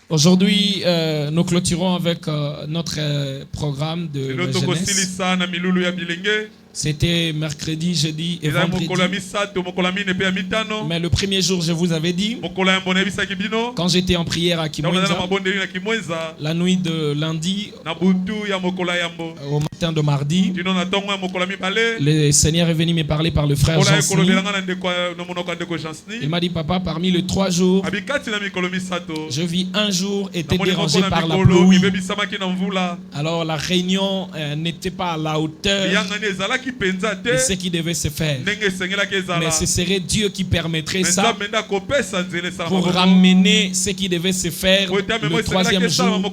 Aujourd'hui, nous clôturons avec notre programme de jeunesse. C'était mercredi, jeudi et vendredi. Mais le premier jour, je vous avais dit, quand j'étais en prière à Kimwenza, la nuit de lundi au matin de mardi, le Seigneur est venu me parler par le frère Jansny. Il m'a dit, papa, parmi les 3 jours, je vis un jour était dérangé par la pluie. Alors la réunion n'était pas à la hauteur de ce qui devait se faire. Mais ce serait Dieu qui permettrait ça pour ramener ce qui devait se faire le 3e jour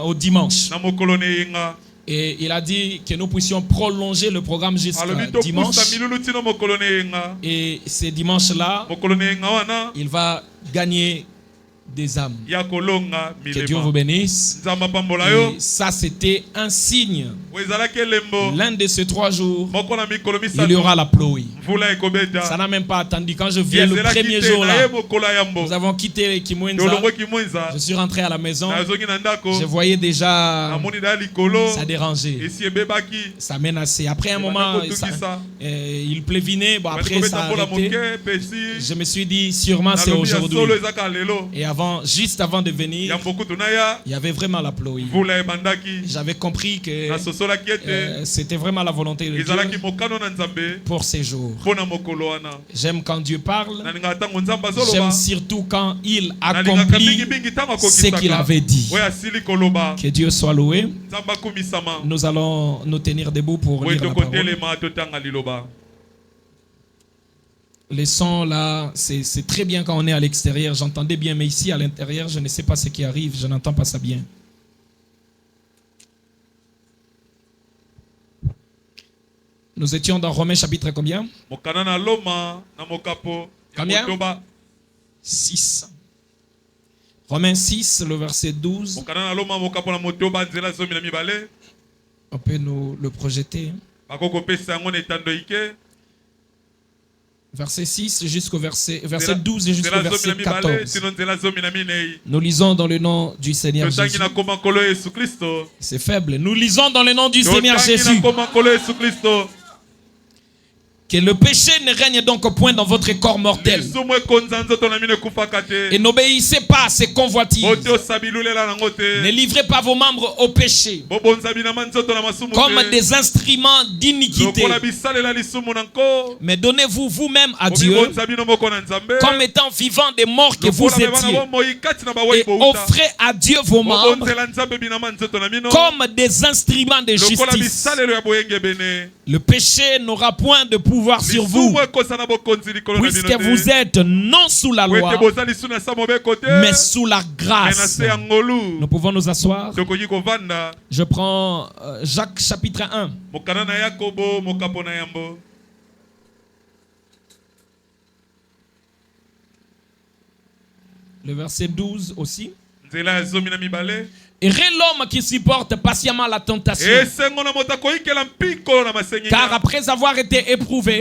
au dimanche. Et il a dit que nous puissions prolonger le programme jusqu'à dimanche. Et ce dimanche-là, il va gagner des âmes. Que Dieu vous bénisse. Et ça, c'était un signe. L'un de ces 3 jours, il y aura la pluie. Ça n'a même pas attendu. Quand je viens le premier jour là, nous avons quitté Kimwenza. Je suis rentré à la maison. Je voyais déjà ça dérangeait. Ça menaçait. Après un moment, il pleuvinait. Bon, après ça a arrêté. Je me suis dit, sûrement c'est aujourd'hui. Et juste avant de venir, il y avait vraiment la pluie. J'avais compris que c'était vraiment la volonté de Dieu pour ces jours. J'aime quand Dieu parle. J'aime surtout quand il accomplit ce qu'il avait dit. Que Dieu soit loué. Nous allons nous tenir debout pour lire la parole. Les sons là, c'est très bien quand on est à l'extérieur. J'entendais bien, mais ici à l'intérieur, je ne sais pas ce qui arrive. Je n'entends pas ça bien. Nous étions dans Romains chapitre combien? Combien? 6. Romains 6, le verset 12. On peut nous le projeter. Verset 6 jusqu'au verset 12 et jusqu'au verset 14. Nous lisons dans le nom du Seigneur Jésus. C'est faible. Nous lisons dans le nom du Seigneur Jésus. Que le péché ne règne donc point dans votre corps mortel. Et n'obéissez pas à ses convoitises. Ne livrez pas vos membres au péché comme des instruments d'iniquité. Mais donnez-vous vous-même à Dieu comme étant vivants des morts que vous étiez. Et offrez à Dieu vos membres comme des instruments de justice. Le péché n'aura point de pouvoir sur vous, puisque vous êtes non sous la loi, mais sous la grâce. Nous pouvons nous asseoir. Je prends Jacques chapitre 1. Le verset 12 aussi. Heureux l'homme qui supporte patiemment la tentation. Car après avoir été éprouvé,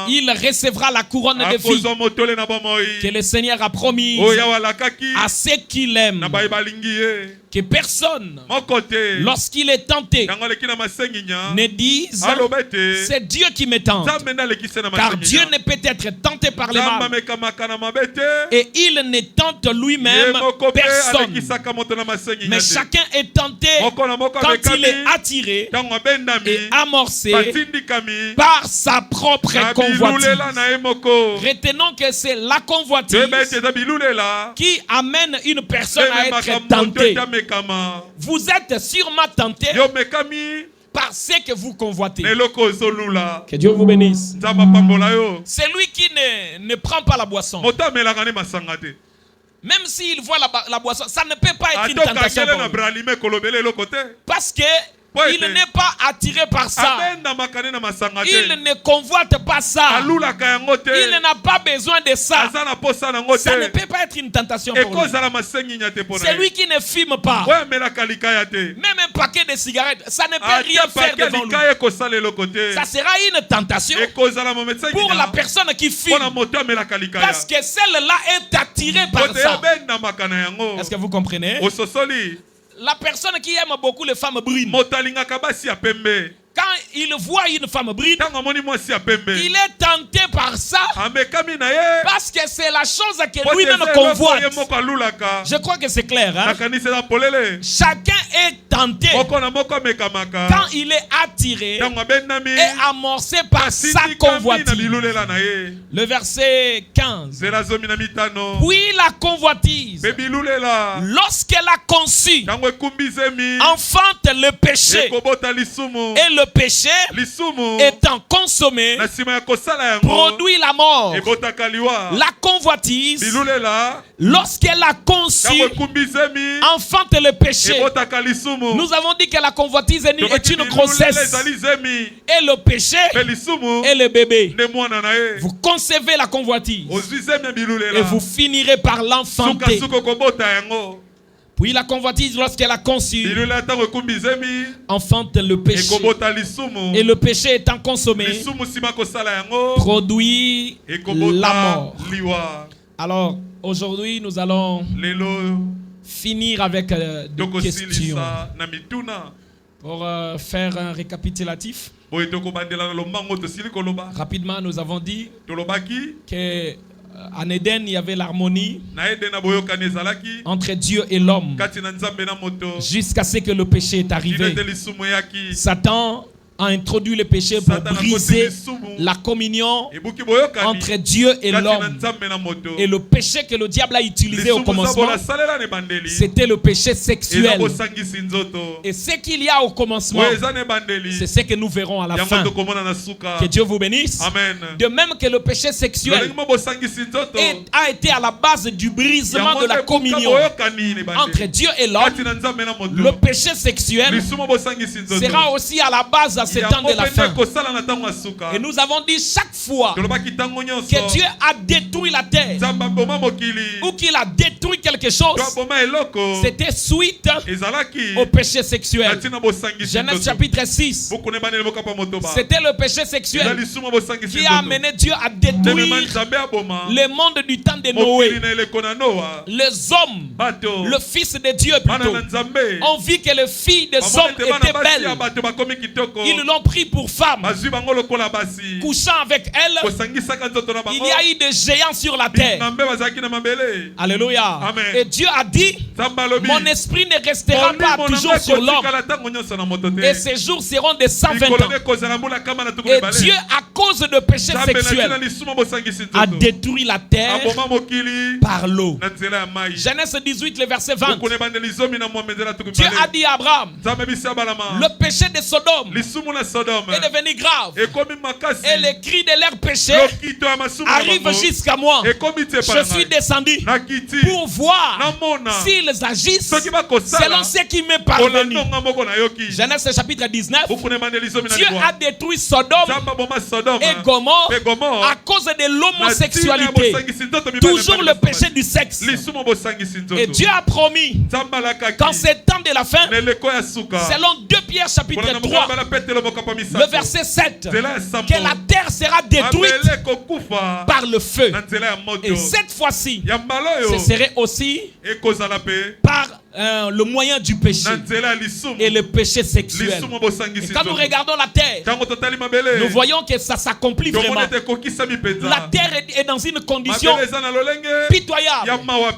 il recevra la couronne de vie que le Seigneur a promise à ceux qui l'aiment. Que personne, lorsqu'il est tenté, ne dise c'est Dieu qui me tente. Car Dieu ne peut être tenté par le mal. Et il ne tente lui-même personne. Mais chacun est tenté quand il est attiré et amorcé par sa propre convoitise. Retenons que c'est la convoitise qui amène une personne à être tentée. Vous êtes sûrement tenté par ce que vous convoitez. Que Dieu vous bénisse. C'est lui qui ne prend pas la boisson. Même s'il voit la boisson, ça ne peut pas être une tentation pour lui. Parce que Il n'est pas attiré par ça. Il ne convoite pas ça. Il n'a pas besoin de ça. Ça ne peut pas être une tentation pour lui. C'est lui qui ne fume pas. Même un paquet de cigarettes, ça ne peut rien faire devant lui. Ça sera une tentation pour la personne qui fume. Parce que celle-là est attirée par ça. Est-ce que vous comprenez? La personne qui aime beaucoup les femmes brunes, quand il voit une femme brune, il est tenté par ça parce que c'est la chose que lui-même convoite. Je crois que c'est clair. Hein? Chacun est tenté quand il est attiré et amorcé par sa convoitise. Le verset 15. Puis la convoitise, lorsqu'elle a conçu, enfante le péché. Et le péché étant consommé produit la mort. La convoitise, lorsqu'elle a conçu, enfante le péché. Nous avons dit que la convoitise est une grossesse. Et le péché est le bébé. Vous concevez la convoitise et vous finirez par l'enfanter. Puis la convoitise, lorsqu'elle a conçu, enfante le péché. Et le péché étant consommé, produit la mort. Alors, aujourd'hui, nous allons finir avec des questions. Pour faire un récapitulatif, rapidement, nous avons dit que en Éden, il y avait l'harmonie entre Dieu et l'homme jusqu'à ce que le péché est arrivé. Satan a introduit le péché pour briser la communion entre Dieu et l'homme. Et le péché que le diable a utilisé au commencement, c'était le péché sexuel. Et ce qu'il y a au commencement, c'est ce que nous verrons à la fin. Que Dieu vous bénisse. Amen. De même que le péché sexuel a été à la base du brisement de la communion entre Dieu et l'homme, le péché sexuel sera aussi à la base à ce temps de la fin. Et nous avons dit chaque fois que Dieu a détruit la terre ou qu'il a détruit quelque chose, c'était suite au péché sexuel. Genèse chapitre 6, c'était le péché sexuel qui a amené Dieu à détruire le monde du temps de Noé. Les hommes, le fils de Dieu plutôt, ont vu que les filles des hommes étaient belles. Ils l'ont pris pour femme, couchant avec elle. Il y a eu des géants sur la terre. Alléluia. Amen. Et Dieu a dit, mon esprit ne restera pas toujours sur l'homme, et ses jours seront de 120 ans. Et Dieu, à cause de péché sexuel, a détruit la terre par l'eau. Genèse 18, le verset 20. Dieu a dit à Abraham, le péché de Sodome est devenu grave, et les cris de leur péché arrivent jusqu'à moi. Je suis descendu pour voir s'ils agissent selon ce qui m'est parvenu. Genèse chapitre 19. Dieu a détruit Sodome et Gomorrhe à cause de l'homosexualité, toujours le péché du sexe. Et Dieu a promis qu'en ces temps de la fin, selon 2 Pierre chapitre 3, le verset 7, que la terre sera détruite par le feu. Et cette fois-ci, ce serait aussi par le moyen du péché et le péché sexuel. Et quand nous regardons la terre, nous voyons que ça s'accomplit vraiment. La terre est dans une condition pitoyable,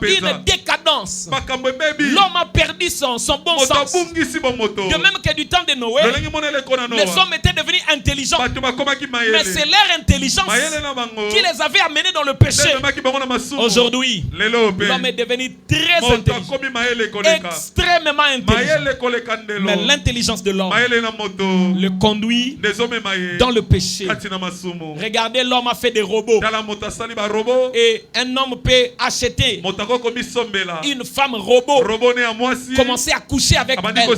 une décadence. L'homme a perdu son bon sens. De même que du temps de Noé, les hommes étaient devenus intelligents, mais c'est leur intelligence qui les avait amenés dans le péché. Aujourd'hui, l'homme est devenu très intelligent. extrêmement intelligent. Mais l'intelligence de l'homme le conduit dans le péché. Regardez, l'homme a fait des robots. Et un homme peut acheter une femme robot, commencer à coucher avec elle.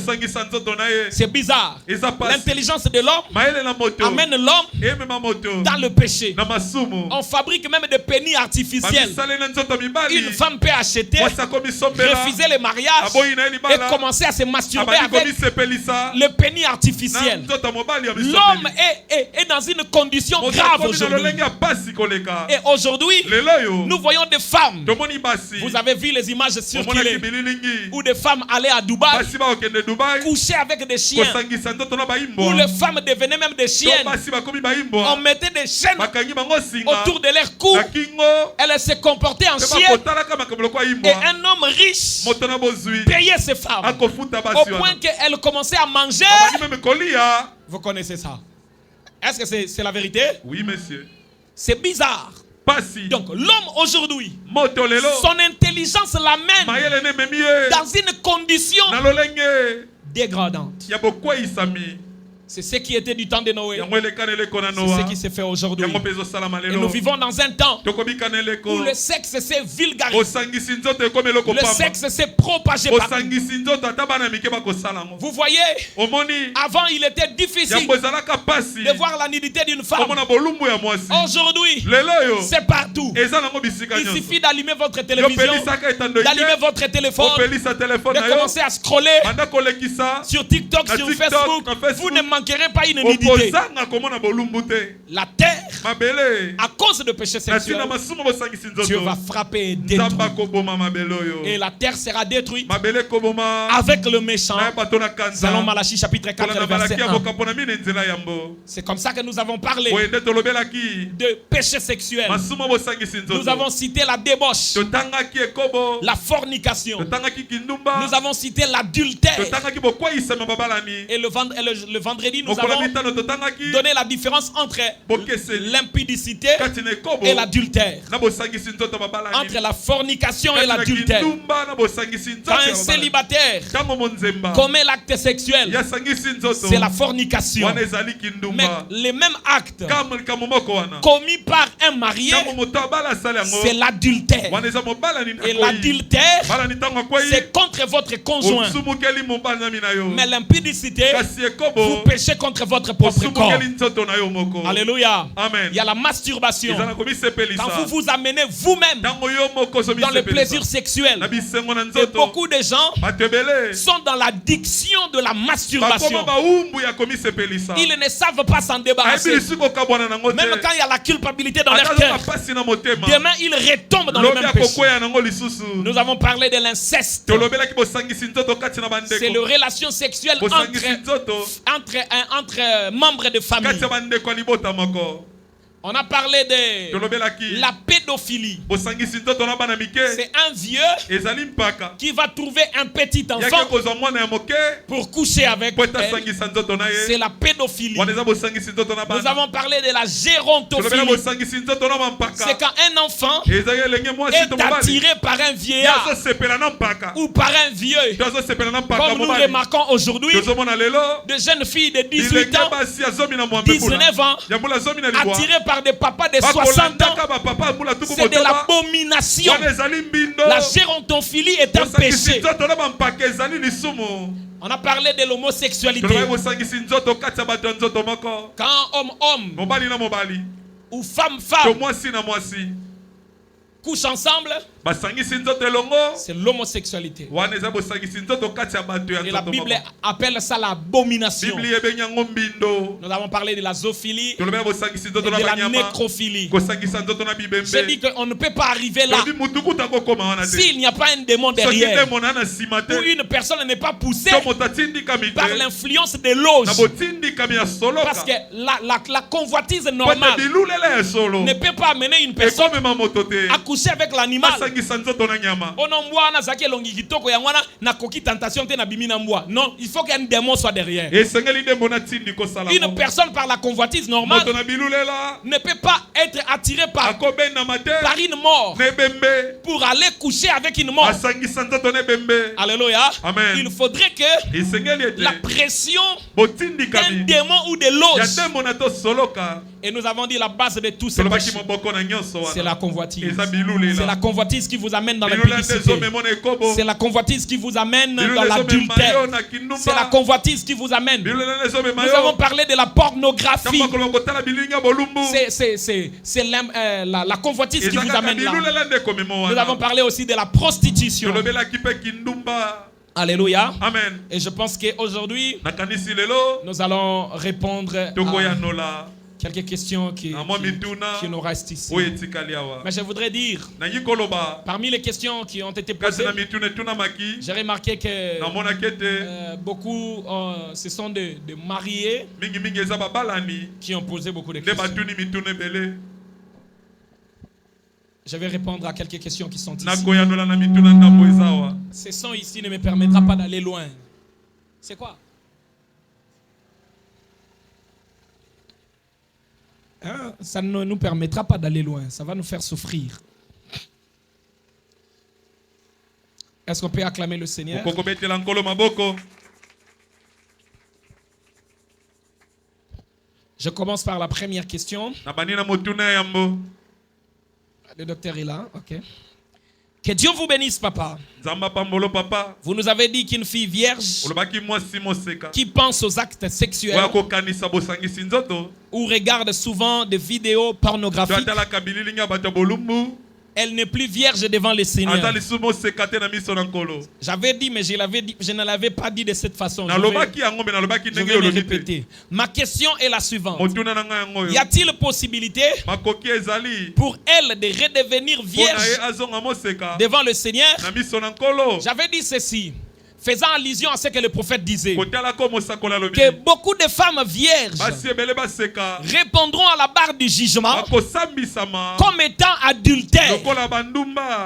C'est bizarre. L'intelligence de l'homme amène l'homme dans le péché. On fabrique même des pénis artificiels. Une femme peut acheter, refuser le mariage et commencer à se masturber avec le pénis artificiel. L'homme est dans une condition grave aujourd'hui. Et aujourd'hui, nous voyons des femmes. Vous avez vu les images circuler où des femmes allaient à Dubaï, coucher avec des chiens, où les femmes devenaient même des chiennes. On mettait des chaînes autour de leur cou. Elles se comportaient en chienne. Et un homme riche payait ces femmes au point qu'elles commençaient à manger. Vous connaissez ça? Est-ce que c'est la vérité? Oui, monsieur. C'est bizarre. Donc l'homme aujourd'hui, son intelligence l'amène dans une condition dégradante. C'est ce qui était du temps de Noé. C'est ce qui s'est fait aujourd'hui. Et nous vivons dans un temps où le sexe s'est vulgarisé. Le sexe s'est propagé partout. Vous voyez, avant il était difficile de voir la nudité d'une femme. Aujourd'hui, c'est partout. Il suffit d'allumer votre télévision, d'allumer votre téléphone, de commencer à scroller sur TikTok, sur Facebook. Vous ne manquerez pas une nudité. La terre, à cause de péché sexuel, Dieu va frapper et détruire. Et la terre sera détruite avec le méchant. Selon Malachie chapitre 4 verset 1. C'est comme ça que nous avons parlé de péché sexuel. Nous avons cité la débauche, la fornication. Nous avons cité l'adultère. Et le vendredi, nous avons donné la différence entre l'impudicité et l'adultère. Entre la fornication et l'adultère. Quand un célibataire commet l'acte sexuel, c'est la fornication. Mais les mêmes actes commis par un marié, c'est l'adultère. Et l'adultère, c'est contre votre conjoint. Mais l'impudicité, vous péchez contre votre propre corps. Alléluia. Amen. Il y a la masturbation. Quand vous vous amenez vous-même dans le plaisir sexuel. Et beaucoup de gens sont dans l'addiction de la masturbation. Ils ne savent pas s'en débarrasser. Même quand il y a la culpabilité dans leur cœur, demain ils retombent dans le même péché. Nous avons parlé de l'inceste. C'est la relation sexuelle entre membres de famille. On a parlé de la pédophilie. C'est un vieux qui va trouver un petit enfant pour coucher avec elle. C'est la pédophilie. Nous avons parlé de la gérontophilie. C'est quand un enfant est attiré par un vieillard ou par un vieux. Comme nous remarquons aujourd'hui, de jeunes filles de 18 ans, 19 ans, attirées par des papas de 60 ans. C'est de l'abomination. La gérontophilie est un péché. On a parlé de l'homosexualité. Quand homme ou femme couchent ensemble, c'est l'homosexualité. Et la Bible appelle ça l'abomination. Nous avons parlé de la zoophilie et de la nécrophilie. J'ai dit qu'on ne peut pas arriver là s'il n'y a pas un démon derrière, ou une personne n'est pas poussée par l'influence de l'auge. Parce que la convoitise normale ne peut pas amener une personne à coucher avec l'animal. Non, il faut qu'un démon soit derrière. Une personne par la convoitise normale ne peut pas être attirée par une mort pour aller coucher avec une mort. Alléluia. Amen. Il faudrait que la pression d'un démon ou de l'autre. Et nous avons dit la base de tous ces péchés, c'est la convoitise. C'est la convoitise qui vous amène dans la publicité. C'est la convoitise qui vous amène dans l'adultère. C'est la convoitise qui vous amène. Nous avons parlé de la pornographie. C'est la convoitise qui vous amène là. Nous avons parlé aussi de la prostitution. Alléluia. Amen. Et je pense qu'aujourd'hui, nous allons répondre à quelques questions qui nous restent ici. Mais je voudrais dire, parmi les questions qui ont été posées, j'ai remarqué que beaucoup, ce sont des mariés qui ont posé beaucoup de questions. Je vais répondre à quelques questions qui sont ici. Ce son ici ne me permettra pas d'aller loin. C'est quoi? Hein? Ça ne nous permettra pas d'aller loin. Ça va nous faire souffrir. Est-ce qu'on peut acclamer le Seigneur? Je commence par la première question. Le docteur est là, ok. Que Dieu vous bénisse, papa. Vous nous avez dit qu'une fille vierge qui pense aux actes sexuels ou regarde souvent des vidéos pornographiques, elle n'est plus vierge devant le Seigneur. J'avais dit, mais je ne l'avais pas dit de cette façon. Je vais le répéter. Ma question est la suivante. Y a-t-il possibilité pour elle de redevenir vierge devant le Seigneur? J'avais dit ceci, faisant allusion à ce que le prophète disait, que beaucoup de femmes vierges répondront à la barre du jugement comme étant adultères,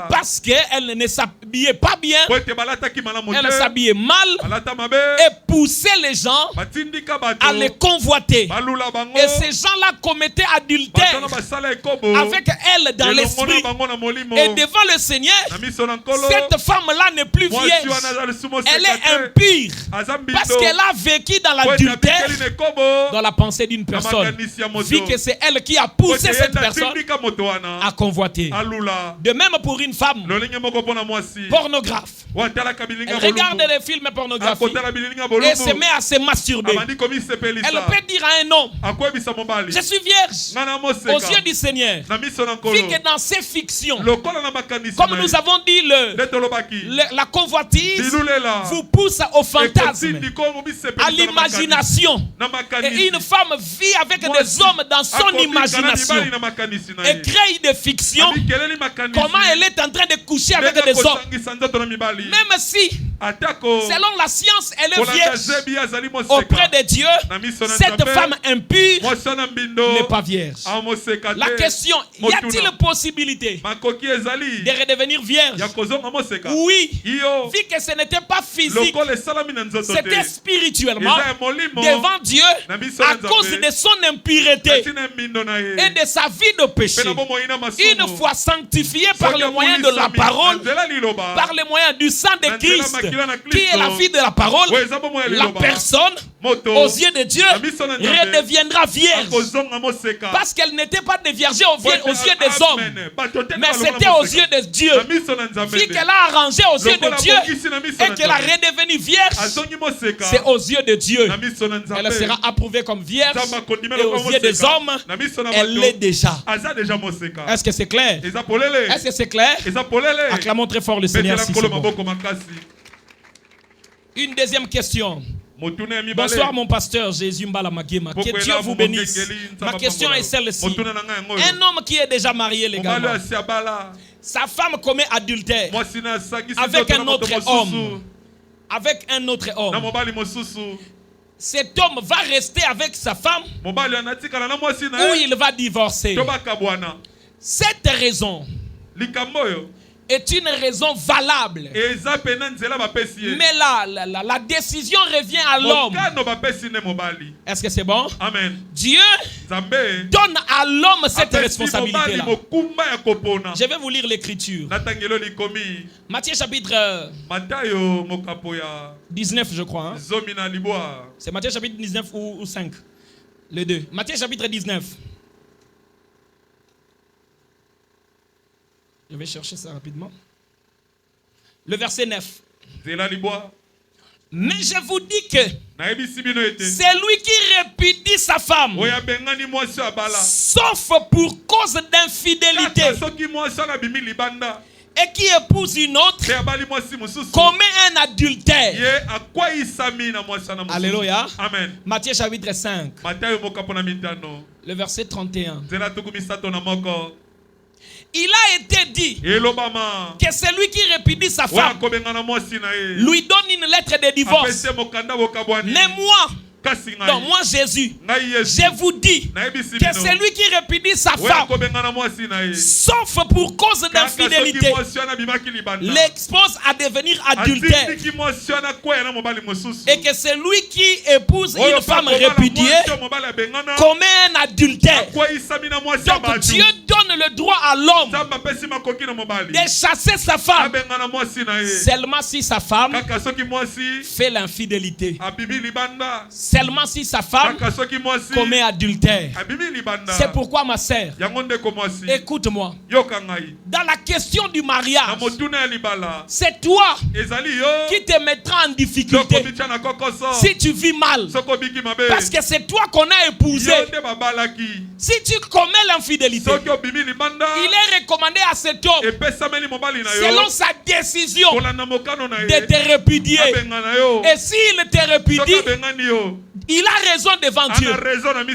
parce qu'elles ne s'habillaient pas bien, elles s'habillaient mal et poussaient les gens à les convoiter. Et ces gens-là commettaient adultère avec elles dans l'esprit. Et devant le Seigneur, cette femme-là n'est plus vierge. Elle est impure parce qu'elle a vécu dans l'adultère, dans la pensée d'une personne, vu que c'est elle qui a poussé cette personne à convoiter. De même pour une femme pornographe, elle regarde les films pornographiques et se met à se masturber. Elle peut dire à un homme, je suis vierge aux yeux du Seigneur, vu que dans ces fictions, comme nous avons dit, la convoitise vous pousse au fantasme, à l'imagination. Et une femme vit avec des hommes dans son imagination et crée des fictions. Comment elle est en train de coucher avec des hommes. Même si, selon la science, elle est vierge auprès de Dieu, cette femme impure n'est pas vierge. La question, y a-t-il possibilité de redevenir vierge? Oui, vu que ce n'était pas physique, c'était spirituellement devant Dieu à cause de son impureté et de sa vie de péché. Une fois sanctifiée par le moyen de la parole, par le moyen du sang de Christ, qui est la vie de la parole, la personne, aux yeux de Dieu, redeviendra vierge. Parce qu'elle n'était pas de vierge aux yeux des hommes, mais c'était aux yeux de Dieu. Vu qu'elle a arrangé aux yeux de Dieu et qu'elle a redevenu vierge, c'est aux yeux de Dieu. Elle sera approuvée comme vierge et aux yeux des hommes, elle l'est déjà. Est-ce que c'est clair? Est-ce que c'est clair? Acclamons très fort le Seigneur si c'est bon. Une deuxième question. Bonsoir mon pasteur Jésus Mbala Magema. Que Dieu vous bénisse. Ma question est celle-ci. Un homme qui est déjà marié légalement, sa femme commet adultère avec un autre homme. Avec un autre homme. Cet homme va rester avec sa femme ou il va divorcer. Cette raison est une raison valable. Mais la décision revient à l'homme. Est-ce que c'est bon? Amen. Dieu donne à l'homme cette responsabilité-là. Je vais vous lire l'écriture. Matthieu chapitre 19, je crois. Hein? C'est Matthieu chapitre 19 ou 5? Les deux. Matthieu chapitre 19. Je vais chercher ça rapidement. Le verset 9. Mais je vous dis que c'est lui qui répudie sa femme, sauf pour cause d'infidélité, et qui épouse une autre, commet un adultère. Alléluia. Amen. Matthieu chapitre 5. Le verset 31. Il a été dit que celui qui répudie sa femme lui donne une lettre de divorce. Mais moi, donc moi Jésus, je vous dis que celui qui répudie sa femme, sauf pour cause d'infidélité, l'expose à devenir adultère, et que celui qui épouse une femme répudiée commet un adultère. Donc Dieu donne le droit à l'homme de chasser sa femme seulement si sa femme fait l'infidélité, seulement si sa femme commet adultère. C'est pourquoi, ma sœur, écoute-moi. Dans la question du mariage, c'est toi qui te mettras en difficulté si tu vis mal. Parce que c'est toi qu'on a épousé. Si tu commets l'infidélité, il est recommandé à cet homme, selon sa décision, de te répudier. Et s'il te répudie, il a raison devant Dieu.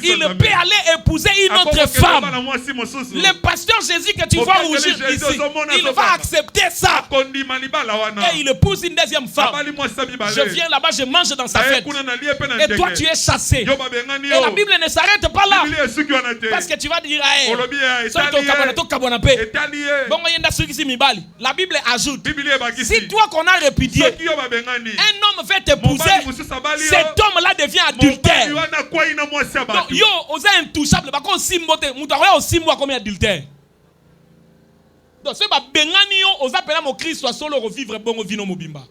Il peut aller épouser une autre femme. Le pasteur Jésus que tu vas rougir ici, il va accepter ça. Et il épouse une deuxième femme. Je viens là-bas, je mange dans sa fête. Et toi tu es chassé. Et la Bible ne s'arrête pas là. Parce que tu vas dire, la Bible ajoute, si toi qu'on a répudié, un homme veut t'épouser, cet homme-là devient adultère. Donc, yo, osa intouchable, parce qu'on simbote, mutaroya aussi moi comme adultère. Donc, c'est pas bengani yo, osa pena mo Christ soit solo revivre bon vino mobimba.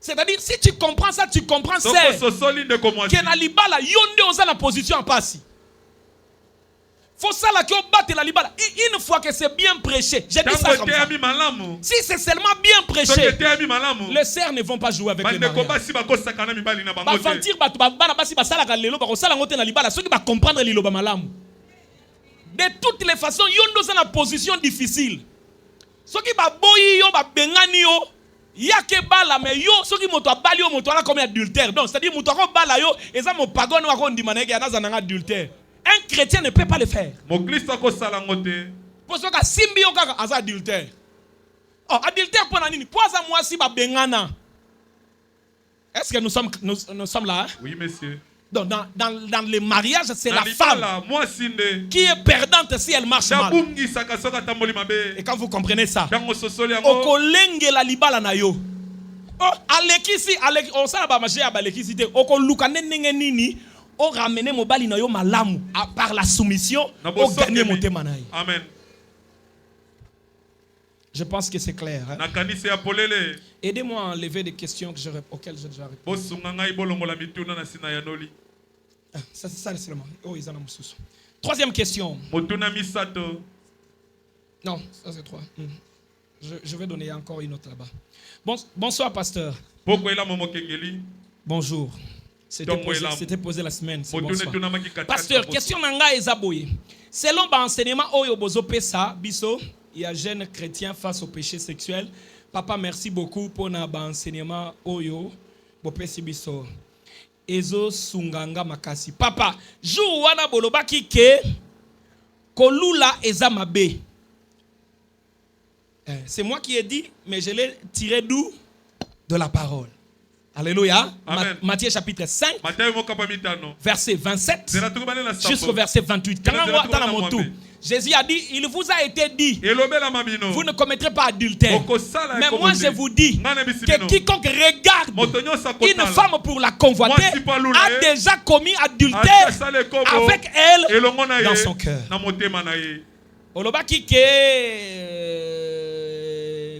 C'est-à-dire, si tu comprends ça, tu comprends ça. Que na libala yonde osa la position en passe. Faut ça là qu'on batte la libala. Une fois que c'est bien prêché, j'ai dit ça comme ça. Si c'est seulement bien prêché, les sœurs ne vont pas jouer avec les mariages. De toutes les façons, ils sont dans une position difficile. Ceux qui ba boyi yo ba bengani yo, ya ke bala mais yo ceux qui moto bali yo moto ala comme adultère. Donc c'est-à-dire moto ko bala yo, eza mo pagon wa ko ndimana ke anaza na adultère. Un chrétien ne peut pas le faire. Pour ce que simbi yo kaka asa adultère. Oh, adultère pour nani? Pour ça moi si ba bengana. Est-ce que nous sommes là? Hein? Oui, monsieur. Donc dans les mariages, c'est la femme qui est perdante si elle marche mal. Et quand vous comprenez ça, okolenge la libala na yo. Oh, alekisi, on s'en va marcher à balekisi te. Okolukane nini. On ramène mon bali na yo malamu par la soumission au gagner mon témanaï. Amen. Je pense que c'est clair. Hein? Aidez-moi à enlever des questions auxquelles j'ai déjà répondu. Ça c'est ça seulement. Oh, ils en ont sous. Troisième question. Non, ça c'est trois. Je vais donner encore une autre là-bas. Bonsoir, pasteur. Bonjour. C'était posé la semaine. Bonsoir. Pasteur, question nanga ezaboye. Selon l'enseignement oyo bozo pesa biso, il y a jeunes chrétiens face au péché sexuel. Papa, merci beaucoup pour l'enseignement oyo bopesi biso. Ezo sunganga makasi. Papa, jou wana bolobaki ke kolula eza mabe. C'est moi qui ai dit, mais je l'ai tiré d'où? De la parole. Alléluia. Matthieu chapitre 5, verset 27 jusqu'au verset 28. Jésus a dit, il vous a été dit, vous ne commettrez pas adultère. Mais moi je vous dis que quiconque regarde une femme pour la convoiter a déjà commis adultère avec elle dans son cœur. Olobaki ke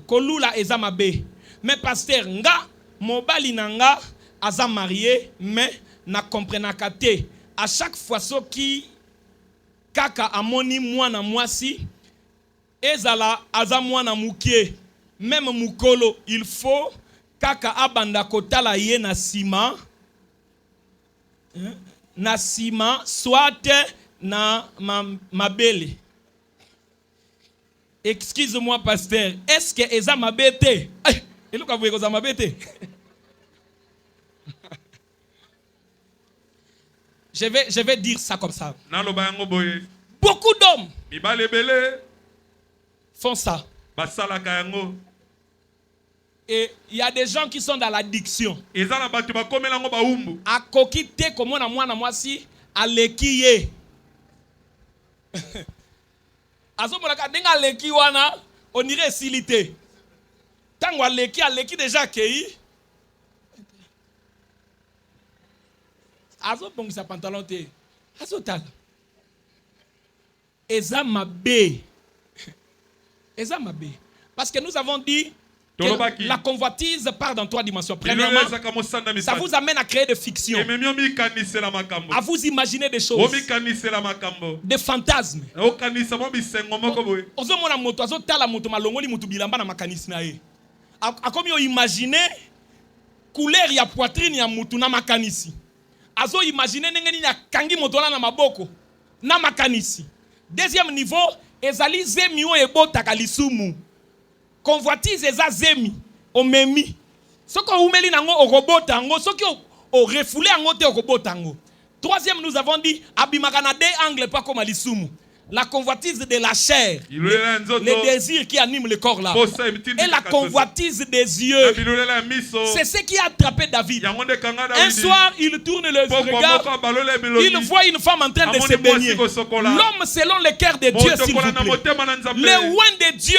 kolula eza mabe. Mais pasteur nga mobali nanga aza marié mais na comprenaka te. À chaque fois qui kaka amoni mwana mwasi ezala aza mwana mukie même mukolo il faut kaka abanda kotala ye na sima soit na mabele. Excuse-moi pasteur, est-ce que eza mabete eluka vuye koza mabete? Je vais dire ça comme ça. Beaucoup d'hommes font ça. Et il y a des gens qui sont dans l'addiction. A kokite comme na mwana mwasi alekiye. Azomolaka denga aleki wana on irait silité. Tango aleki déjà kei. Azo bongisa pantalon te. Azo tal. Eza mabe. Eza mabe. Parce que nous avons dit que la convoitise part dans 3 dimensions. Premièrement, ça vous amène à créer des fictions, à vous imaginer des choses, des fantasmes. Ozomona moto azo tala moto malongoli moto bilamba na makanisi na ye. Akomi yo imaginer couleur ya poitrine ya moto na makanisi. Azo imaginer nengeni ya kangi moto na maboko na makanisi. Deuxième niveau, ezali zemi o ebotaka lisumu. Convoitise eza zemi omemi. Soko umeli nango okobota ngo, soki o refoulé ngo te okobota ngo. Troisième, nous avons dit abimaka na deux angles pas comme lisumu. La convoitise de la chair, les désirs qui animent le corps là, et la convoitise des yeux. C'est ce qui a attrapé David. Un soir, il tourne le regard, il voit une femme en train de se baigner. L'homme selon le cœur de Dieu, s'il vous plaît. Le oint de Dieu,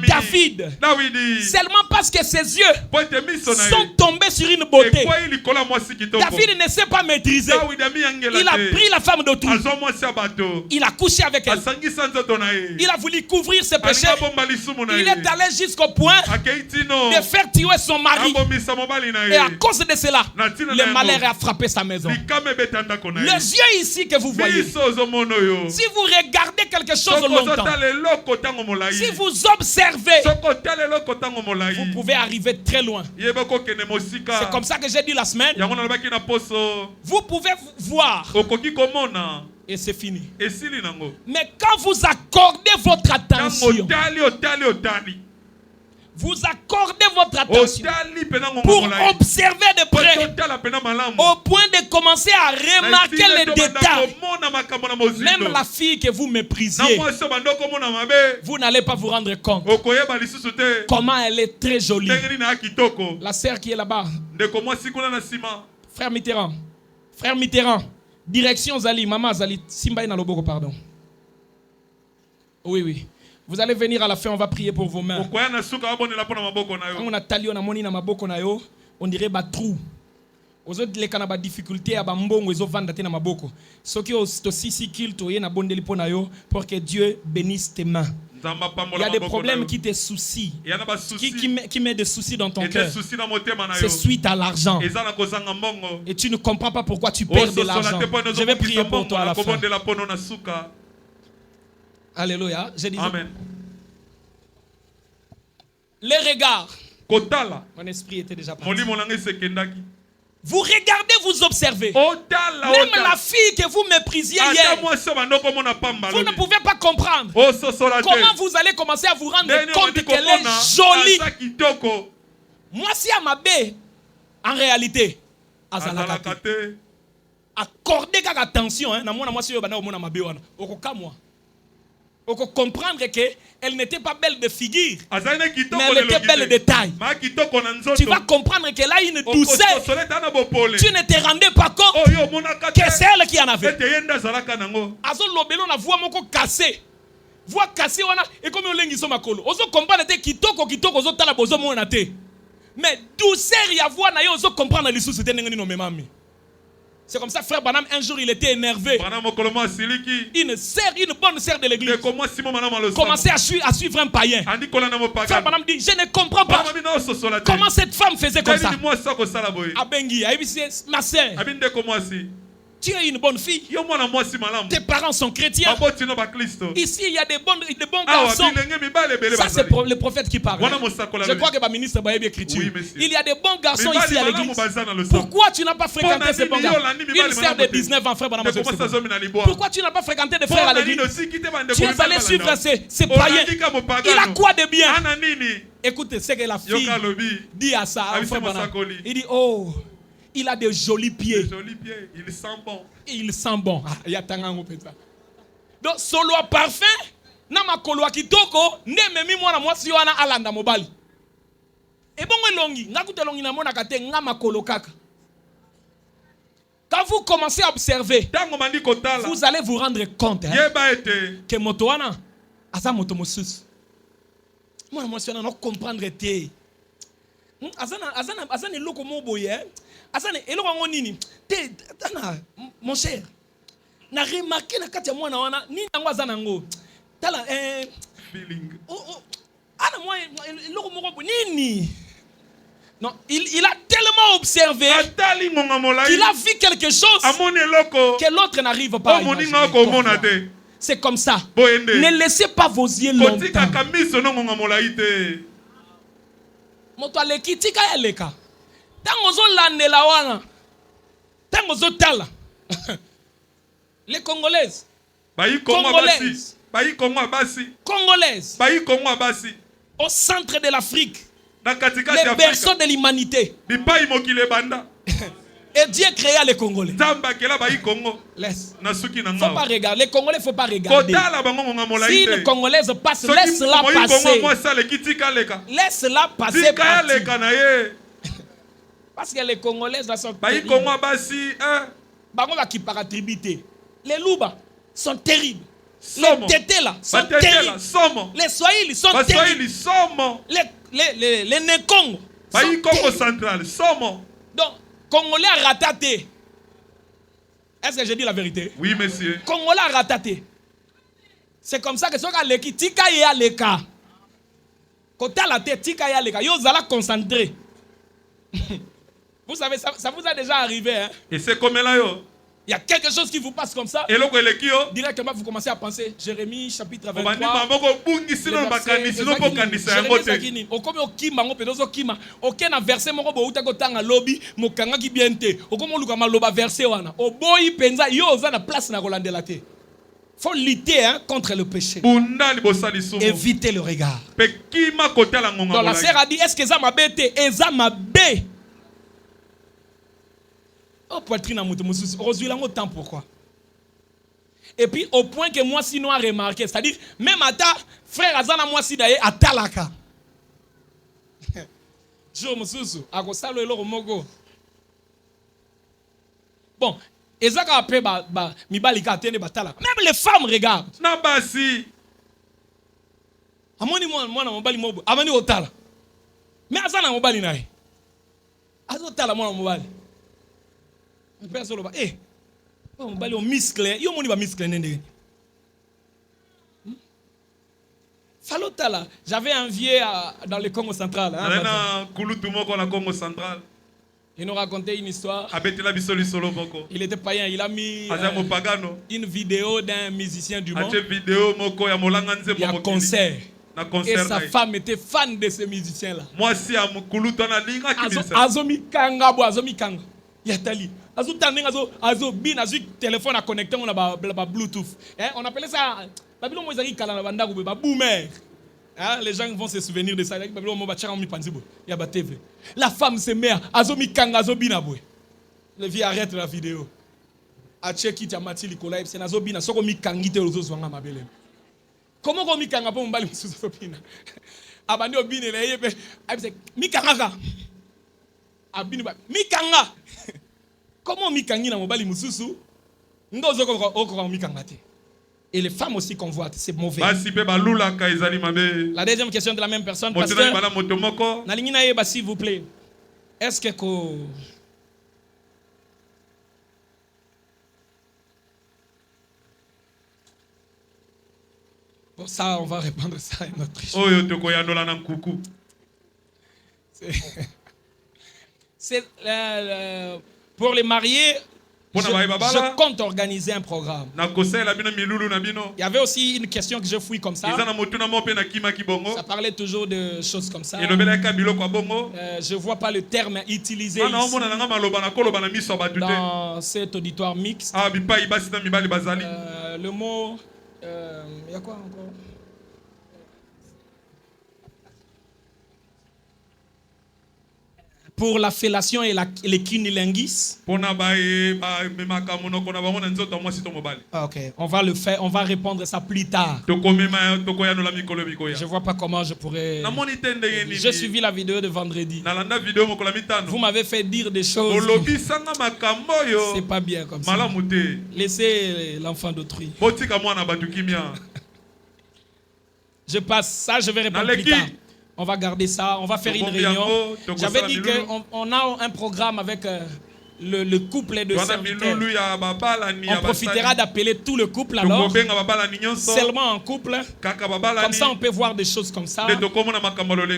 David, seulement parce que ses yeux sont tombés sur une beauté. David ne sait pas maîtriser. Il a pris la femme d'autrui. Il a couché avec elle. Il a voulu couvrir ses péchés. Il est allé jusqu'au point de faire tuer son mari. Et à cause de cela, le malheur a frappé sa maison. Les yeux ici que vous voyez, si vous regardez quelque chose longtemps, si vous observez, vous pouvez arriver très loin. C'est comme ça que j'ai dit la semaine. Vous pouvez voir. Et c'est fini. Mais quand vous accordez votre attention, vous accordez votre attention pour observer de près, au point de commencer à remarquer les détails. Même la fille que vous méprisez, vous n'allez pas vous rendre compte comment elle est très jolie. La sœur qui est là-bas, frère Mitterrand, direction Zali, maman Zali, Simba na loboko, pardon. Oui. Vous allez venir à la fin, on va prier pour vos mains. On a talio na moni na maboko na yo, on dirait ba trou. Aux autres les kana ba difficulté à ba mbongo ezo vanda te na maboko. Soki o sisi kilto ye na bondeli pona yo pour que Dieu bénisse tes mains. Il y a des problèmes qui te soucient, qui met des soucis dans ton cœur. C'est suite à l'argent. Et tu ne comprends pas pourquoi tu perds de l'argent. Je vais prier pour toi à la fin. Alléluia. Je disais, amen. Les regards. Mon esprit était déjà parti. Vous regardez, vous observez. Même la fille que vous méprisiez hier, vous ne pouvez pas comprendre comment vous allez commencer à vous rendre compte qu'elle est jolie. Moi, si à ma baie, en réalité, accordez attention. comprendre qu'elle n'était pas belle de figure, mais elle était belle de taille. Tu vas comprendre qu'elle a une douceur. Tu ne te rendais pas compte que c'est elle qui en avait. Azo lobelo na voix moko cassé. Voix cassée wana et comme on lengi so makolo. Ozo comprendre te kitoko ozo tala bozo mona te. Mais douceur ya voix na yo ozo comprendre les sous c'était ngeni no memami. C'est comme ça, frère Branham, un jour il était énervé. Une bonne sœur de l'église commençait à suivre un païen. Frère Branham dit, je ne comprends pas comment cette femme faisait comme ça. Abengi, ma sœur, tu es une bonne fille. Tes parents sont chrétiens. Ici, il y a des bons garçons. Ça, c'est le prophète qui parle. Je crois que le ministre Bayebi écriture. Il y a des bons garçons ici à l'église. Pourquoi tu n'as pas fréquenté ces bons garçons? Une sœur de 19 ans, frère Branham. Pourquoi tu n'as pas fréquenté des frères à l'église? Tu es allé suivre ces païens. Il a quoi de bien? Écoutez, c'est que la fille dit à ça, frère Branham. Il dit, oh, il a de jolis pieds. Il sent bon. Il sent bon. Donc, solo parfum, na makolo kitoko, ne memi mwana mwasi wana alanda mobali. Et bon elongi, ngakute longi na mona kate nga makolo kaka. Quand vous commencez à observer, vous allez vous rendre compte que moto wana asa moto mosus. Mwana mwasi wana no comprendre te. Azana loko moboye. Azane eloko nini te mon cher na remarqué na kati ya mwana wana nini nango azana ngo tala feeling ana moi eloko moko nini non il a tellement observé qu'il a vu quelque chose que l'autre n'arrive pas à imaginer. C'est comme ça. Ne laissez pas vos yeux longtemps. Moto aleki tika yaleka. Tangozo landela wana. Tangozo tala. Les Congolaises. Congolaises. Au centre de l'Afrique. Les berceaux de l'humanité. Et Dieu créa les Congolais. Laisse. Faut pas regarder. Les Congolais, faut pas regarder. Si une Congolaise passe, laisse-la passer. Laisse-la passer. Parce que les Congolaises sont terribles. Les Louba sont terribles. Les Tétés là sont terribles. Les Swahili sont terribles. Les Nekong sont terribles. Donc, Congolais a rataté. Est-ce que je dis la vérité? Oui, monsieur. Congolais a rataté. C'est comme ça que ce qu'on a l'équipe, tika ya leka. Quand tu as la tête, tika ya leka. Yo zala concentré. Vous savez, ça vous a déjà arrivé, hein? Et c'est comme là, yo. Il y a quelque chose qui vous passe comme ça. Directement, vous commencez à penser. Jérémie, chapitre 23. Aucun verset faut lutter contre le péché. Éviter le regard. Donc la sœur a dit, est-ce que ça m'a bêté? Et ça m'a bêté. Oh, poitrine à moto, aujourd'hui, là, autant pourquoi? Et puis, au point que moi, sinon, a remarqué, c'est-à-dire, même à ta frère Azana, moi, si d'ailleurs, à Talaka. Je me suis à Gosalo et Mogo. Bon, et ça, après, Mibalika, Tene, Batala. Même les femmes regardent. Nabasi. Amoni, moi, mon bali mobo. Amani, Otala. Mais Azana, mon bali, naï. Azotala, moi, mon bali. J'avais un vieux dans le Congo central. Il nous racontait une histoire. Il était païen. Il a mis une vidéo d'un musicien du monde. Il y a un concert. Et sa femme était fan de ce musicien-là. Azomi Kanga. Yatali. Azo bin téléphone à connecter on a Bluetooth. On appelait ça boomer. Les gens vont se souvenir de ça. La femme se met azo mi kanga azo bina boy. Le vieux arrête la vidéo. A check it amati likolai c'est nazo bina soko mi kangite ozo zwanga mabele. Comment on mikanga po mbali mususu fopina? Abandi obine le yebe. Abise mikanga. Abini ba mikanga. Comment mikangi na mobali mususu? Ndozo ko mikanga te. Et les femmes aussi convoitent, c'est mauvais. La deuxième question de la même personne, pasteur. Nalingi na yeba s'il vous plaît. Est-ce que bon, ça, on va répondre ça à notre chose. C'est pour les mariés. Je compte organiser un programme. Il y avait aussi une question que je fouille comme ça. Ça parlait toujours de choses comme ça. Je ne vois pas le terme utilisé ici dans cet auditoire mixte. Le mot... il y a quoi encore? Pour la fellation et les cunnilingus. Ok, on va le faire, on va répondre ça plus tard. Je ne vois pas comment je pourrais... J'ai suivi la vidéo de vendredi. Vous m'avez fait dire des choses. C'est pas bien comme ça. Laissez l'enfant d'autrui. Je passe ça, je vais répondre plus tard. On va garder ça, on va faire une réunion. J'avais dit qu'on a un programme avec le couple de serviteurs. On profitera d'appeler tout le couple alors. Seulement en couple. Comme ça, on peut voir des choses comme ça.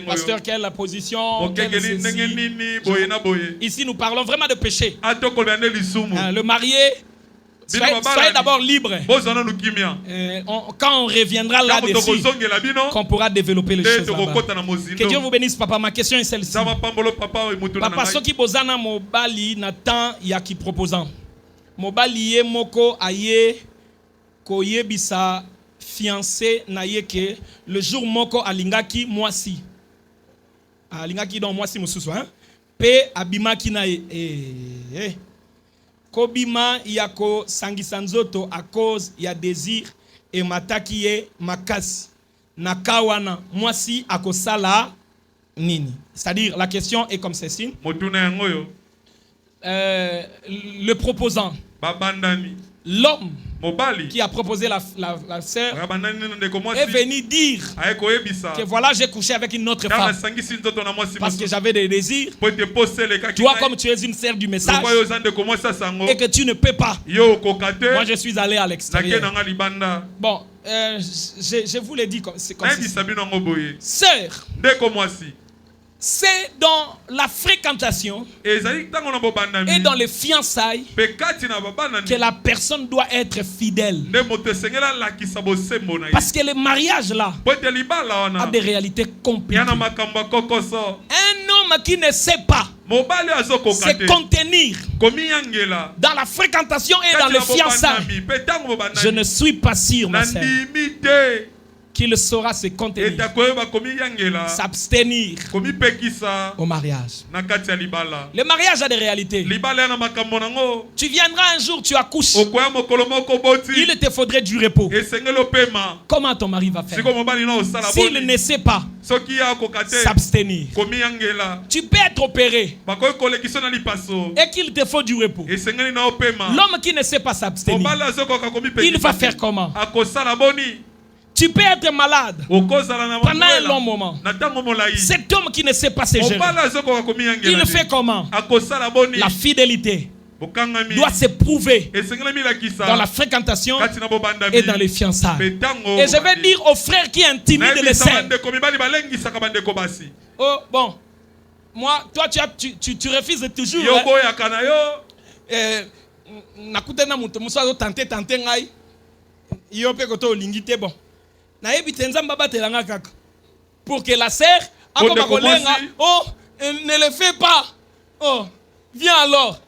Pasteur, quelle est la position? Ici, nous parlons vraiment de péché. Le marié... Soyez d'abord libre. Quand on reviendra là-dessus, qu'on pourra développer les choses là-bas. Que Dieu vous bénisse, papa. Ma question est celle-ci. Papa, ce qui bozana mobali natan yaki proposant. Mobali ye moko aye koye bisa fiancé na yeke le jour moko alingaki mwasi. Alingaki don mwasi mususu hein. Pe abimaki na ye. Kobima yako sangisanzoto à cause ya désir et matakiye makasi nakawana mwasi akosala nini. C'est-à-dire la question est comme ceci. Le proposant, l'homme qui a proposé la sœur est venu dire que voilà, j'ai couché avec une autre femme parce que j'avais des désirs. Toi, comme tu es une sœur du message et que tu ne peux pas, moi je suis allé à l'extérieur. Bon, je vous l'ai dit c'est comme ça. Sœur, c'est dans la fréquentation et dans les fiançailles que la personne doit être fidèle. Parce que le mariage là a des réalités compliquées. Un homme qui ne sait pas se contenir dans la fréquentation et dans les fiançailles, je ne suis pas sûr, ma sœur, qu'il saura se contenir, s'abstenir au mariage. Le mariage a des réalités. Tu viendras un jour, tu accouches. Il te faudrait du repos. Comment ton mari va faire? S'il ne sait pas s'abstenir, tu peux être opéré et qu'il te faut du repos. L'homme qui ne sait pas s'abstenir, il va faire comment? Tu peux être malade pendant un long moment. Cet homme qui ne sait pas se gérer, il fait comment? La fidélité doit se prouver dans la fréquentation et dans les fiançailles. Et je vais dire aux frères qui intimident les sœurs. Oh bon, moi, toi tu refuses toujours. Pour que la sœur oh, ne le fait pas. Oh, viens alors.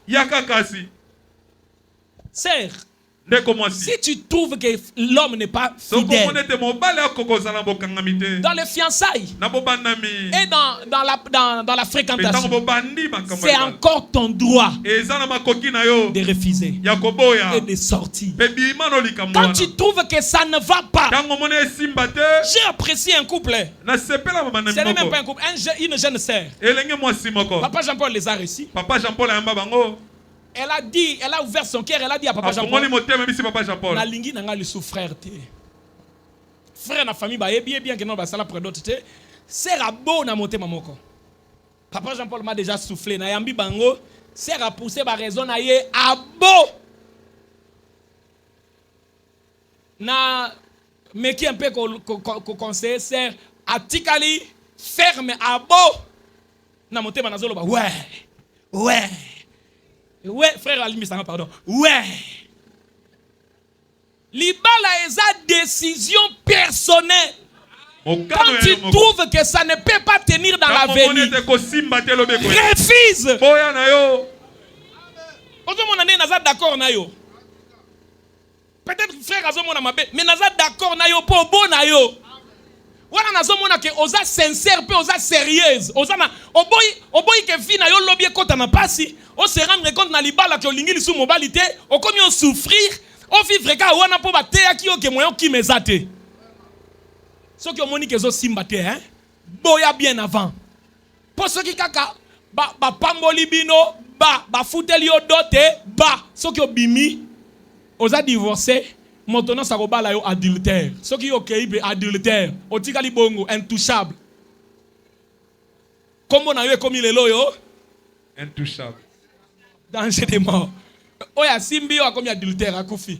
Sœur, Si tu trouves que l'homme n'est pas fidèle, dans les fiançailles et dans la fréquentation, c'est encore ton droit de refuser et de sortir. Quand tu trouves que ça ne va pas, j'ai apprécié un couple. Ce n'est même pas un couple, une jeune sœur. Papa Jean-Paul les a réussi. Elle a dit, elle a ouvert son cœur, elle a dit à Papa Jean-Paul, na lingi nanga lisu frère te. Frère na famille ba bien que non ba sala prédote te. C'est rabo na monter mamoko. Papa Jean-Paul m'a déjà soufflé na yambi bango, c'est a poussé ba raison na ye abo. Na mais qui un peu conseiller c'est atikali ferme abo. Na monter manazolo ba ouais. Ouais, frère Alimi, pardon. Ouais. Libala est une décision personnelle. Quand tu trouves que ça ne peut pas tenir dans l'avenir, refuse. D'accord nayo. Peut-être frère Azomona mabe, mais naza d'accord nayo pour bon nayo. Voilà nazomona que oza sincère pe oza sérieuse. Oza na oboyi ke fi na yo lobie kota na pasi. On se rendre compte na libala que olingi lisu mobilité, o komi on souffrir, on vivre ka wana po ba te aki o ke moyo ki mezate. Ce que moni ke zo simba te hein. Boya bien avant. Pour ceux qui kaka ba pamboli bino, ba futeli yo dote, ce que bimi oza divorcé. Maintenant, ça va être adultère. Ce qui est ok, adultère. Otikali bongo, intouchable. Comment on a eu comme il est là, intouchable. Danger de mort. Oya simbi a comme adultère à Kofi.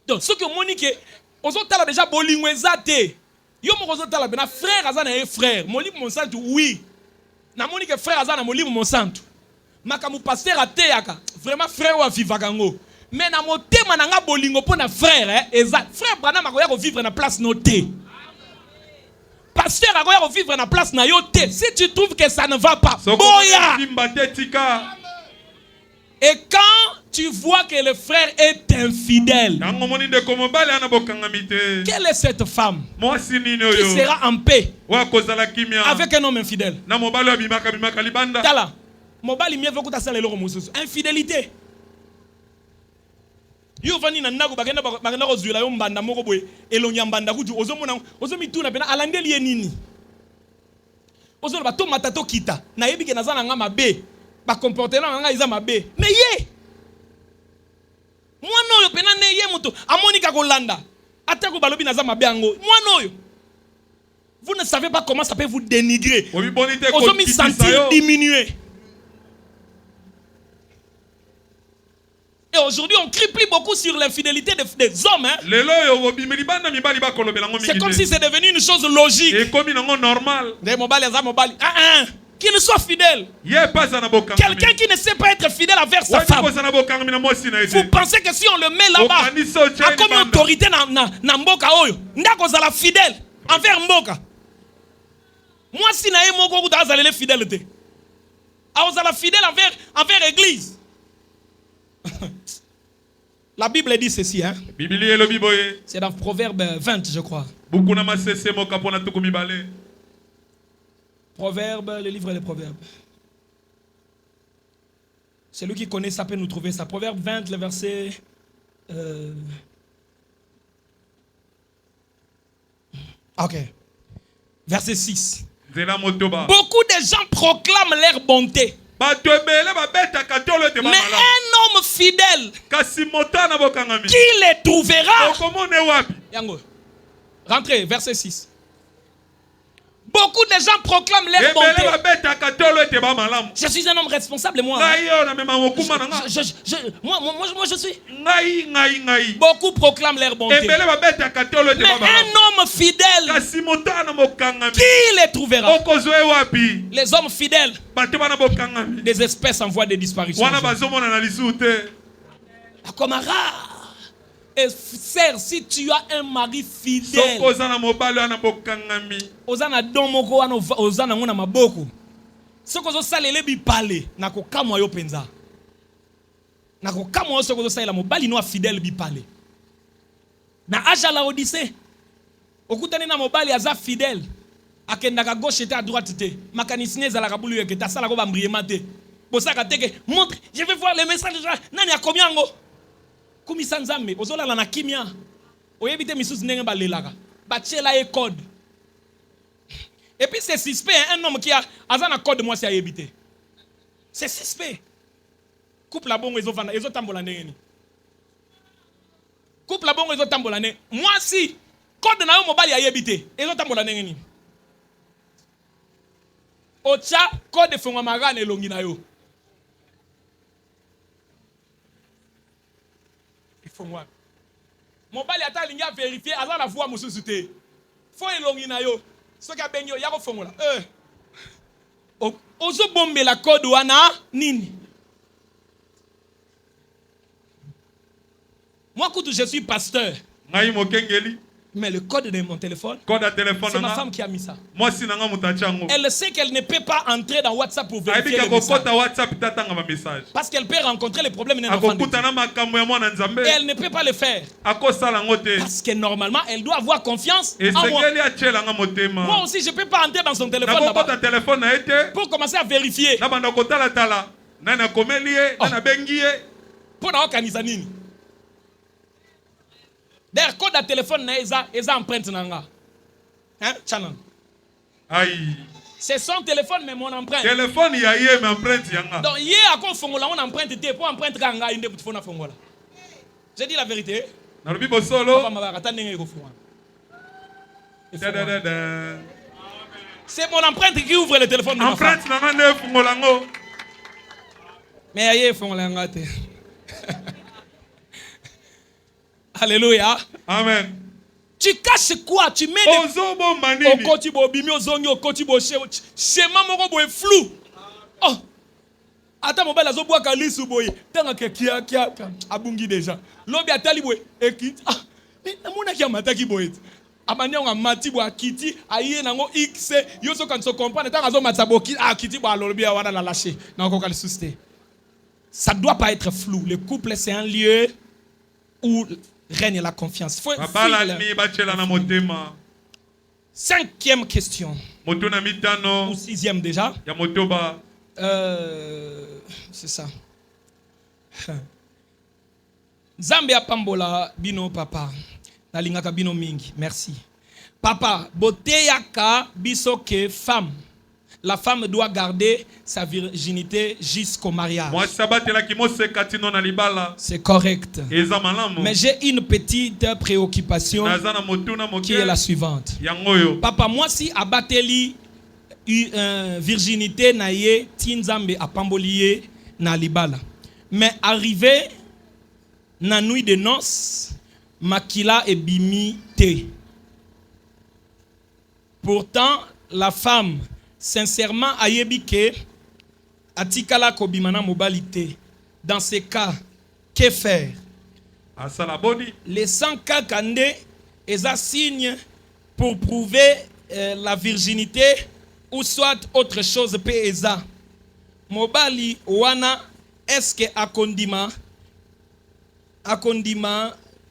Donc, ce que Monique, on a déjà bolingwezate. Yo mo kozotala bena frère azana e frère. Moli mon santu oui. Na Monique frère azana moli mon santu. Makamu pasteur ateyaka. Vraiment frère wa vivagango. Mais na motema na nga bolingo po na frère frère Branham akoya ko vivre na place noté. Pasteur akoya ko vivre na place na yoté. Si tu trouves que ça ne va pas, boya. Et quand tu vois que le frère est infidèle, quelle est cette femme qui sera en paix avec un homme infidèle? Tala, mobali mieux vaut que ta sale infidélité. Yo vani na nago bagenda ko zwila yo mbanda moko boye elonya mbanda kutu ozomituna pena alandeli ye nini ozo ba to matato kita na yebi ke nazana nga mabe ba comportement nga iza mabe mais ye mwana oyo pena ne ye moto amonika kolanda atako balobi naza mabe ango mwana oyo vous ne savez pas comment ça peut vous dénigrer ozomi sentir diminuer. Et aujourd'hui, on crie plus beaucoup sur l'infidélité des hommes. Hein? C'est comme si c'est devenu une chose logique. Qu'il soit fidèle. Quelqu'un qui ne sait pas être fidèle envers sa femme. Vous pensez que si on le met là-bas, a comme une autorité na mboka oyo, ndako zala fidèle envers mboka. Moi si na moko ku dazala le fidélité. A zala fidèle envers l'église. La Bible dit ceci, hein? C'est dans Proverbe 20, je crois. Proverbe, le livre des Proverbes. Celui qui connaît ça peut nous trouver ça. Proverbe 20, le verset. Ok. Verset 6. Beaucoup de gens proclament leur bonté. Mais un homme fidèle, qui les trouvera? Yango. Rentrez, verset 6. Beaucoup de gens proclament leur bonté. Je suis un homme responsable, moi. Moi, je suis. Beaucoup proclament leur bonté. Mais un homme fidèle, qui les trouvera? Les hommes fidèles, des espèces en voie de disparition. Camarade. Et frère, si tu as un mari fidèle, ozana domoko ozana ngona maboko. Soko zo salele bi pale na ko kamwa yo penza. Nako kama oso ko sa ila mobali no fidèle bi parler. Na aja la Odyssée. Okutane na mobali aza fidèle. Akendaka gauche et à droite te. Makanisine za la kabulu yeke ta sala ko ba mbriema te. Bosaka teke montre, je vais voir les messages. Nani a combien ngo? Kumisa nzambe ozola na kimia. Oyebite misusu ndenge ba lelaka. Ba tchela e code. Et puis c'est suspect, un homme qui a un code de moi c'est à éviter. C'est suspect. Coupe la bonne et ils tambola neni. Coupe la bonne et ils tambola neni. Moi si code na yo mobile à éviter. Ils tambola neni. Ocha code de fonga magane longi na yo. Il faut moi. Mobile ata linga vérifier avant la voix mususu te. Faut elongi na yo. Ce qui a benyo yako fongola. Ozo bombe la code wana nini. Moi quand je suis pasteur. Mais le code de mon téléphone, c'est ma femme qui a mis ça. Elle sait qu'elle ne peut pas entrer dans WhatsApp pour vérifier les messages. Parce qu'elle peut rencontrer les problèmes d'un enfant. Et elle ne peut pas le faire. Parce que normalement, elle doit avoir confiance en moi. Moi aussi, je ne peux pas entrer dans son téléphone là-bas pour commencer à vérifier. Pour organiser nini. D'ailleurs, code de téléphone est empreinte nanga. Hein, channel. Aïe. C'est son téléphone mais mon empreinte. Téléphone y a yé mais empreinte yanga. Donc hier à quoi fongola on empreinte té pour empreinte kanga inde pour fona fongola. J'ai dit la vérité. Na le bibo solo. Papa mabaka tandenge ko fongola. C'est mon empreinte qui ouvre le téléphone de ma femme. Empreinte nanga ne fongola ngo. Mais aïe fongola nga té. Alléluia. Amen. Tu caches quoi? Tu mets des... Au côté bobimi ozongi au côté boché. Schéma moko boy flou. Oh. Attends mon bel azo bois kalisu boy. Tanga ke kia abungi déjà. Lobi atali boy ekit. Ah. Mais namona ki amataki boy. Amanya nga mati boy akiti aye nango x yo so kan so comprendre tanga zo matsaboki akiti boy lobi wana la lâcher. Na ko kalisu ste. Ça doit pas être flou. Le couple c'est un lieu où règne la confiance. Cinquième question. Ou sixième déjà. C'est ça. Zambia pambola bino papa. Nalingaka bino mingi. Merci. Papa, boteyaka bisoke femme. La femme doit garder sa virginité jusqu'au mariage. C'est correct. Mais j'ai une petite préoccupation qui est la suivante. Papa, moi si abateli virginité naye tinzambe apamboliye na libala. Mais arrivé na nuit de noces, makila et bimi te. Pourtant, la femme sincèrement ayebike atikala kobimana mobilité. Dans ces cas, que faire? Les 100 cas kande est un signe pour prouver la virginité ou soit autre chose pesa. Mobali wana est-ce que akondima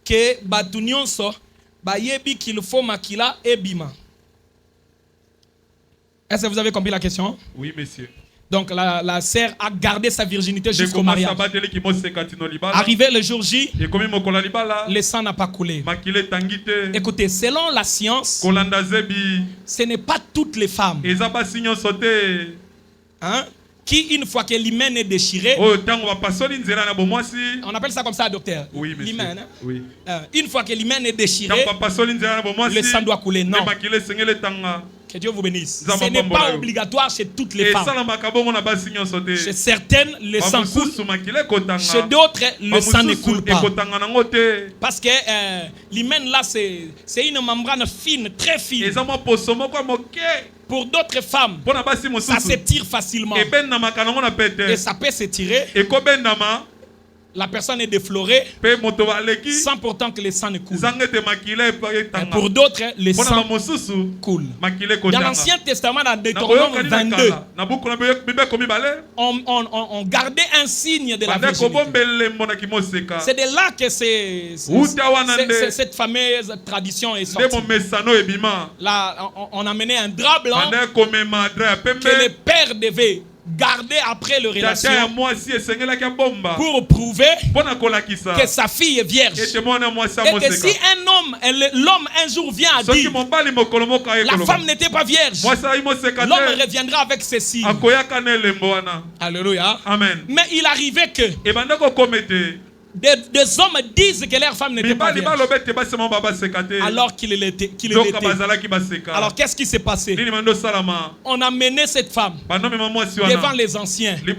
que batunyonso bayebi qu'il faut makila ebima. Est-ce que vous avez compris la question? Oui, monsieur. Donc la sœur a gardé sa virginité jusqu'au mariage. Arrivé le jour J, le sang n'a pas coulé. Écoutez, selon la science, ce n'est pas toutes les femmes qui, une fois que l'hymen est déchiré, on appelle ça comme ça, docteur. Oui, monsieur. L'hymen, hein? Oui. Une fois que l'hymen est déchiré, le sang doit couler. Non. Que Dieu vous bénisse. Ce n'est pas obligatoire chez toutes les femmes. Chez certaines, le sang coule. Chez d'autres, le sang ne coule pas. Parce que l'hymen là, c'est une membrane fine, très fine. Pour d'autres femmes, ça s'étire facilement. Et ça peut s'étirer. La personne est déflorée sans pourtant que le sang ne coule. Et pour d'autres, le sang coule. Dans l'Ancien Testament, dans Deutéronome 22, on gardait un signe de la virginité. C'est de là que cette fameuse tradition est sortie. Là, on amenait un drap blanc que le père devait garder après le relation pour prouver que sa fille est vierge. Et que si l'homme un jour vient à dire la femme n'était pas vierge, l'homme reviendra avec ceci. Alléluia. Amen. Mais il arrivait que des hommes disent que leur femme n'était pas vierge alors qu'il l'était. Alors qu'est-ce qui s'est passé? On a mené cette femme devant les anciens et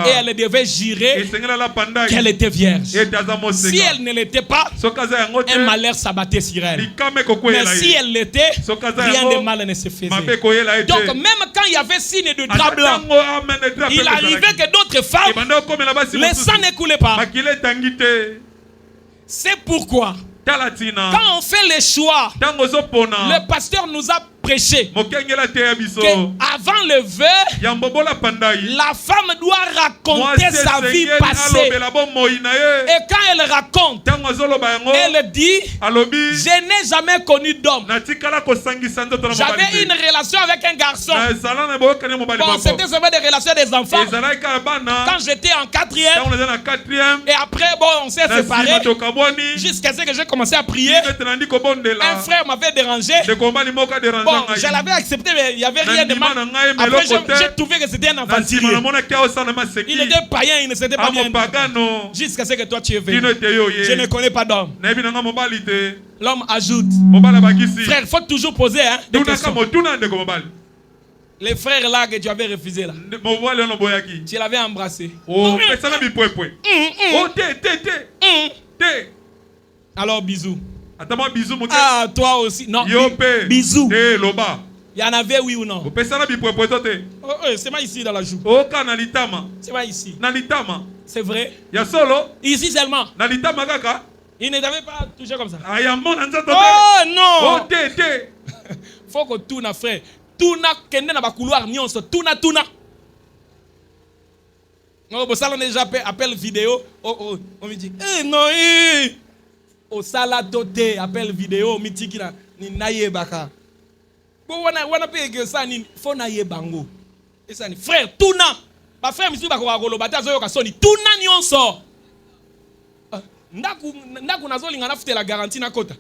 elle devait jurer qu'elle était vierge. Si elle ne l'était pas, un malheur s'abattait sur elle. Mais si elle l'était, rien de mal ne se faisait. Donc même quand il y avait signe de drap blanc, il arrivait que d'autres femmes, le sang ne coulait pas. C'est pourquoi quand on fait les choix, le pasteur nous a prêché qu'avant le vœu, la femme doit raconter sa vie passée. Et quand elle raconte, elle dit: je n'ai jamais connu d'homme. J'avais une relation avec un garçon. Bon, c'était seulement des relations des enfants. Quand j'étais en 4e, et après, bon, on s'est séparés jusqu'à ce que j'ai commencé à prier. Un frère m'avait dérangé. Bon, je l'avais accepté, mais il n'y avait rien de mal. Après, j'ai trouvé que c'était un aventurier. Il était païen, il ne s'était pas bien. Jusqu'à ce que toi tu es venu. Je ne connais pas d'homme. L'homme ajoute: frère, il faut toujours poser des questions. Les frères là que tu avais refusé là, tu l'avais embrassé. Alors bisous. Ah, toi aussi. Non, bisous. Il y en avait, oui ou non? C'est pas ici dans la joue. C'est pas ici. C'est vrai. Ici seulement. Il ne t'avait pas touché comme ça. Oh non. Faut que tout n'a frère. Tout n'a qu'un n'a pas couloir ni on se tout n'a. Non, pour ça on déjà appelle vidéo. On me dit non. Au saladote appel vidéo mitiki na ni naye baka bon wana pe que ça ni fo naye bango et ça ni frère tuna ba frère misu bako koloba ta zo yoka soni tuna ni on sort ndaku nazolinga na futa la garantie na kota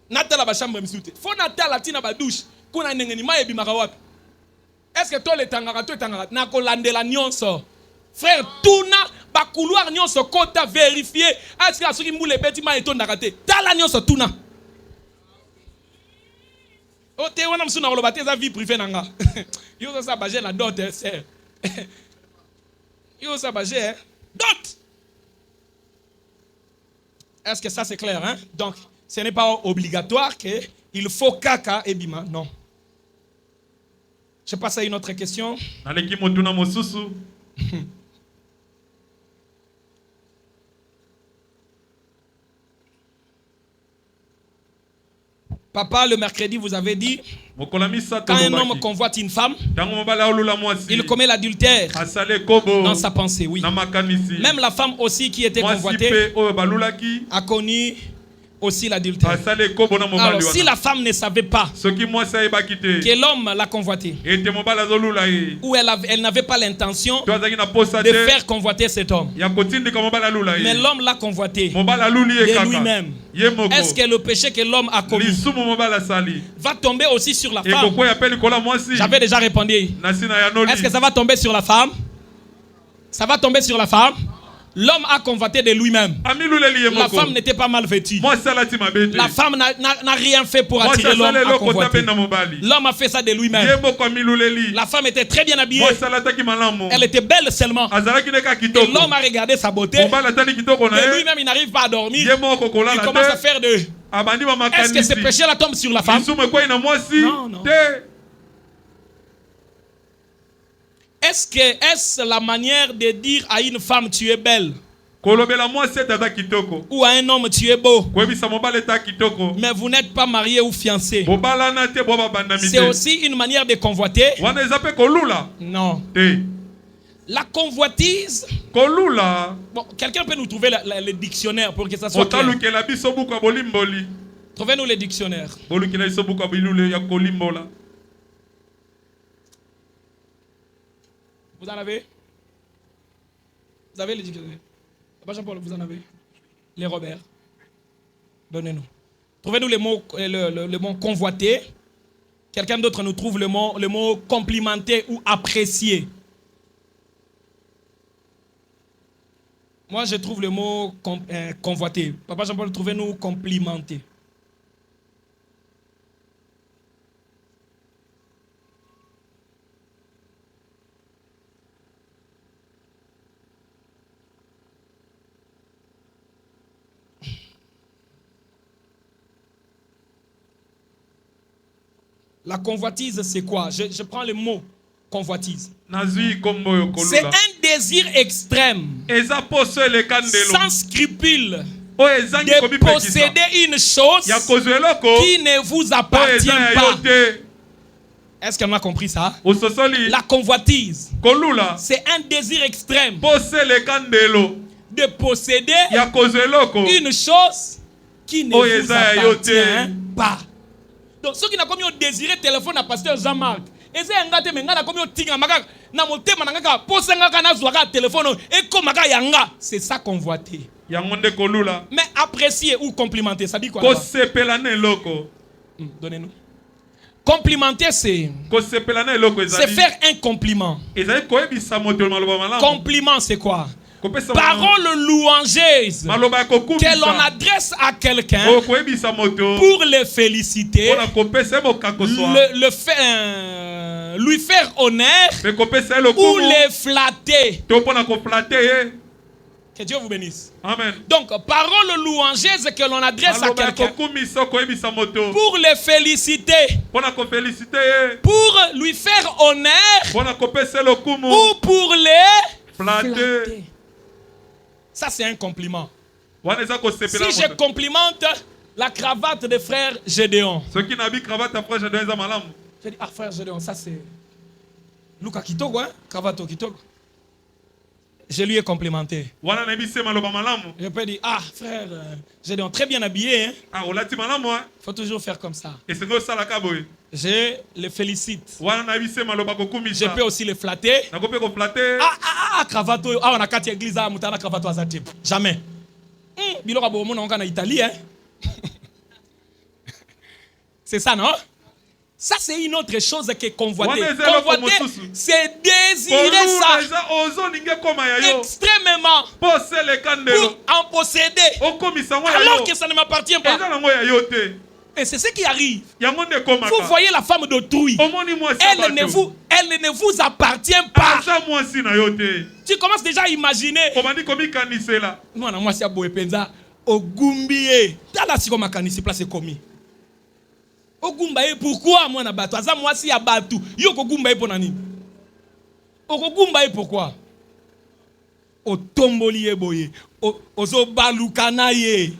natala ba chambre misute fo natala tina ba douche kuna ndenge maye bimaka wapi est-ce que toi le tangaka to tangaka na ko landela ni on sort frère tuna ba couloir nyonso kota vérifier est-ce que asoki mbule betima etondaka te tala nyonso tuna o te wana msuna koloba te za vie privée nanga yo ça bager la dot c'est yo ça bager dot. Est-ce que ça c'est clair hein? Donc ce n'est pas obligatoire que il faut kaka et bima, non. Je passe à une autre question. Papa, le mercredi, vous avez dit, quand un homme convoite une femme, il commet l'adultère dans sa pensée, oui. Même la femme aussi qui était convoitée a connu aussi l'adultère. Alors, si la femme ne savait pas que l'homme l'a convoité, ou elle n'avait pas l'intention de faire convoiter cet homme, mais l'homme l'a convoité de lui-même, est-ce que le péché que l'homme a commis va tomber aussi sur la femme? J'avais déjà répondu. Est-ce que ça va tomber sur la femme? Ça va tomber sur la femme? L'homme a convoité de lui-même. La femme n'était pas mal vêtue. La femme n'a rien fait pour attirer l'homme à convoiter. L'homme a fait ça de lui-même. La femme était très bien habillée. Elle était belle seulement. Et l'homme a regardé sa beauté. Et lui-même, il n'arrive pas à dormir. Il commence à faire de... Est-ce que ce péché-là tombe sur la femme? Non, non. Est-ce la manière de dire à une femme tu es belle? Ou à un homme, tu es beau. Mais vous n'êtes pas marié ou fiancé. C'est aussi une manière de convoiter. Non. La convoitise. Bon, quelqu'un peut nous trouver le dictionnaire pour que ça soit clair. Trouvez-nous les dictionnaires. Vous en avez? Vous avez les dictionnaires? Jean-Paul, vous en avez? Les Robert? Donnez-nous. Trouvez-nous le mot convoiter. Quelqu'un d'autre nous trouve le mot complimenter ou apprécier. Moi, je trouve le mot convoiter. Papa Jean-Paul, trouvez-nous complimenter. La convoitise, c'est quoi? Je prends le mot convoitise. C'est un désir extrême, sans scrupule, de posséder une chose qui ne vous appartient pas. Est-ce qu'on a compris ça? La convoitise, c'est un désir extrême de posséder une chose qui ne vous appartient pas. Donc, ceux qui n'ont pas désiré téléphone à pasteur Jean-Marc, c'est ça convoiter. Mais apprécier ou complimenter, ça dit quoi? Donnez-nous. Complimenter, c'est faire un compliment. Compliment, c'est quoi? Parole louangeuse que l'on adresse à quelqu'un pour le féliciter, lui faire honneur ou le flatter. Que Dieu vous bénisse. Amen. Donc, parole louangeuse que l'on adresse à quelqu'un pour le féliciter, pour lui faire honneur ou pour le flatter. Ça, c'est un compliment. Si je complimente la cravate de frère Gédéon, je dis, ah, frère Gédéon, ça c'est Luka Kitogo, hein? Cravate Kitogo. Je lui ai complimenté. Je peux dire, ah, frère Gédéon, très bien habillé. Hein? Faut toujours faire comme ça. Je le félicite. Je peux aussi le flatter. Cravate. Ah, on a 4 églises à Moutana cravate à type. Jamais. Bilo Rabo, on a en Italie. Hein? C'est ça, non? Ça, c'est une autre chose que convoiter. Convoiter, c'est désirer ça extrêmement pour en posséder alors que ça ne m'appartient pas. Et c'est ce qui arrive. Vous voyez la femme d'autrui. Elle ne vous appartient pas. Tu commences déjà à imaginer. Moi, moi, c'est Boepenza. Ogumbié. T'as la si comme makanisi place commis. Ogumbaye pourquoi moi na bato? Aza moi si ya batu. Yo ogumbaye pour nani? Ogumbaye pourquoi? O tomboli e boye. Ozo balukana ye.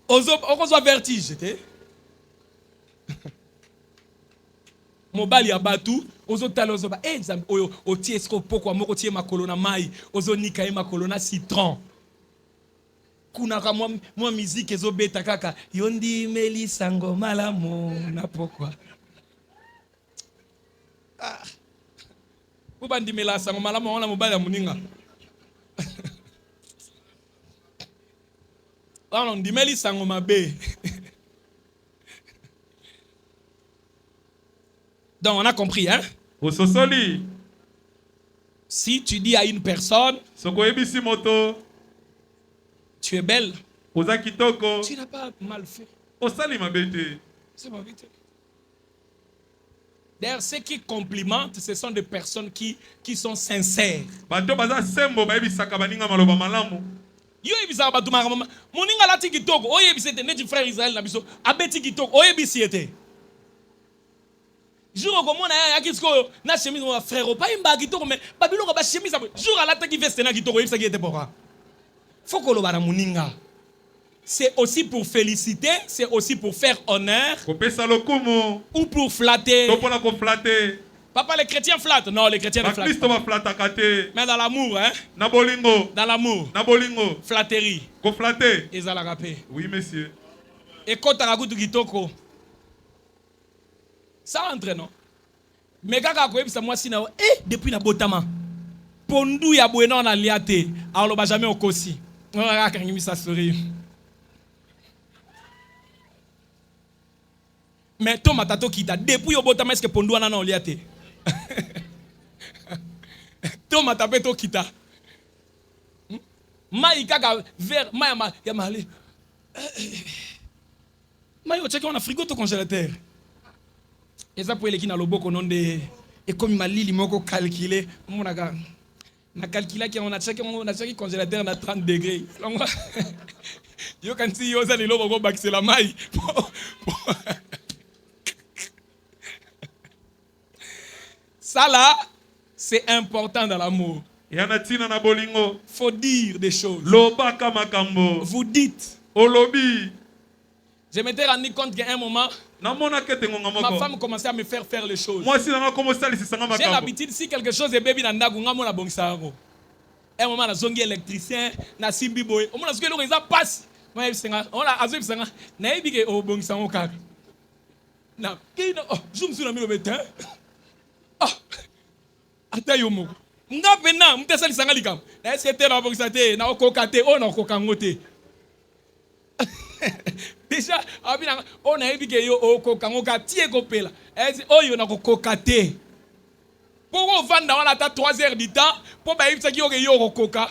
Ozo vertige te. Mobali ya batu ozo talo ozo ba nzambe oyo otie esko pokwa moko tie makolo na mai ozo nika ye makolo na citron kuna ka mwa musique ezo beta kaka yondi meli sango malamu na pokwa ubandi mela sango malamu ona mobali ya muninga on dit meli sango mabe. Donc on a compris, hein? Si tu dis à une personne, tu es belle, tu n'as pas mal fait. C'est ma vérité. D'ailleurs, ceux qui complimentent, ce sont des personnes qui sont sincères. Yo ebisa batu makamama moninga lati kitoko oye ebisete neti frère Israël na biso abeti kitoko oye bisiete jour comme on a kisko na chemise mon frère pas imba kitoko mais babilo ba chemise jour ala ta ki veste na kitoko ebisa ki était pourquoi Faut que le muninga. C'est aussi pour féliciter, c'est aussi pour faire honneur ou pour flatter. Papa, les chrétiens flattent. Non, les chrétiens ne flattent pas. Mais dans l'amour, hein? Dans l'amour. Flatterie. Ils ont la rapé. Oui, monsieur. Et quand tu as goûté kitoko, ça entre, non? Mais quand tu as moi si depuis la botama, pondu ya bueno na liate, alors ba jamais au kosi. On a quand même ça sourire. Mais toi matato kita depuis au botama est-ce que pondu na liate? Toi matapeto kita. Mai kaka ver mai ya mali. Mai o checker on a frigo to congélateur. Et ça pour les qui na loboko non de et comme malili moko calculer mon aga na calculer qui on a checké congélateur na 30 degrés. Yo kan si yo ça les loboko baxer la mai. Ça là c'est important dans l'amour. Faut dire des choses. Vous dites. Je m'étais rendu compte qu'à un moment, ma femme commençait à me faire les choses. J'ai l'habitude, si quelque chose est baby dans la maison, un moment, la zone électricien, na simbi boy, au moment où les passe, on a azou bisanga, na ebike au bon sang au car. Na kino, je me suis mis au bétain. Atayomo. Nga pena, mtesa lisanga likam. Na esete na bon santé, na okokate, on okokangote. Déjà, on a vu que yo okokangoka tie kopela. Ezi oyo na kokokate. Pour on vendre dans la 3 heures du temps, pour ba yibisa ki yo okoka.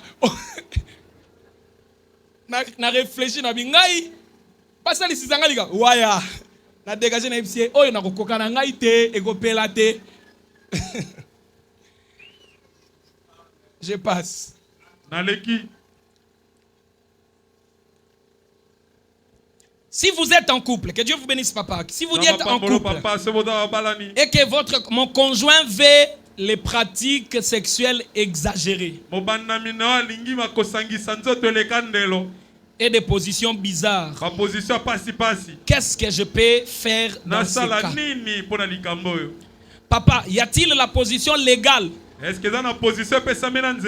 Na réfléchir na bingai. Pasa li sizanga lika. Waya. Na dégager na yibisi oyo na kokoka na ngai te ekopela te. Je passe. Naleki. Si vous êtes en couple, que Dieu vous bénisse, papa. Si vous êtes en couple et que mon conjoint veut les pratiques sexuelles exagérées et des positions bizarres, qu'est-ce que je peux faire dans ce cas? Papa, y a-t-il la position légale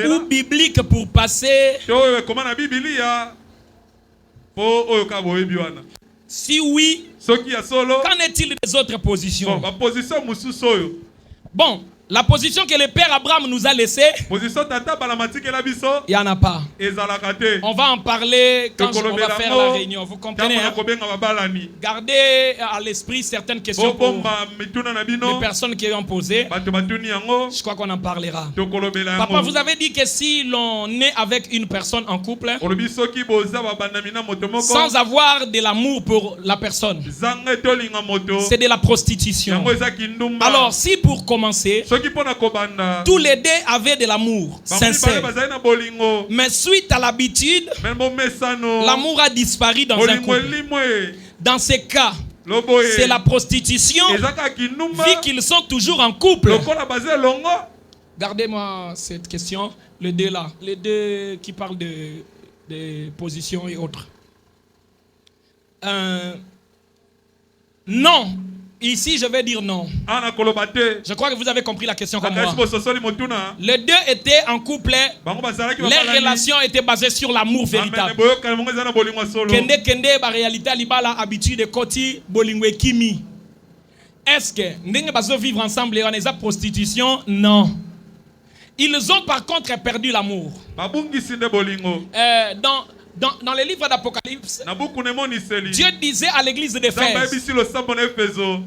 ou biblique pour passer? Si oui, qu'en est-il des autres positions? Bon, la position que le père Abraham nous a laissée, il n'y en a pas. On va en parler quand on va faire la réunion. Vous comprenez, hein? Gardez à l'esprit certaines questions pour les personnes qui ont posé. Je crois qu'on en parlera. Papa, vous avez dit que si l'on est avec une personne en couple, sans avoir de l'amour pour la personne, c'est de la prostitution. Alors, si pour commencer, tous les deux avaient de l'amour sincère, mais suite à l'habitude, l'amour a disparu dans un couple. Dans ces cas, c'est la prostitution, vu qu'ils sont toujours en couple. Gardez-moi cette question, les deux là, les deux qui parlent de position et autres. Non. Ici, je vais dire non. Je crois que vous avez compris la question comme moi. Les deux étaient en couple. Les relations étaient basées sur l'amour véritable. Kende, la réalité, la habitude de koti bolingwe kimi. Est-ce que nous vivre ensemble et on est à prostitution? Non. Ils ont par contre perdu l'amour. Dans les livres d'Apocalypse, Dieu disait à l'église d'Éphèse,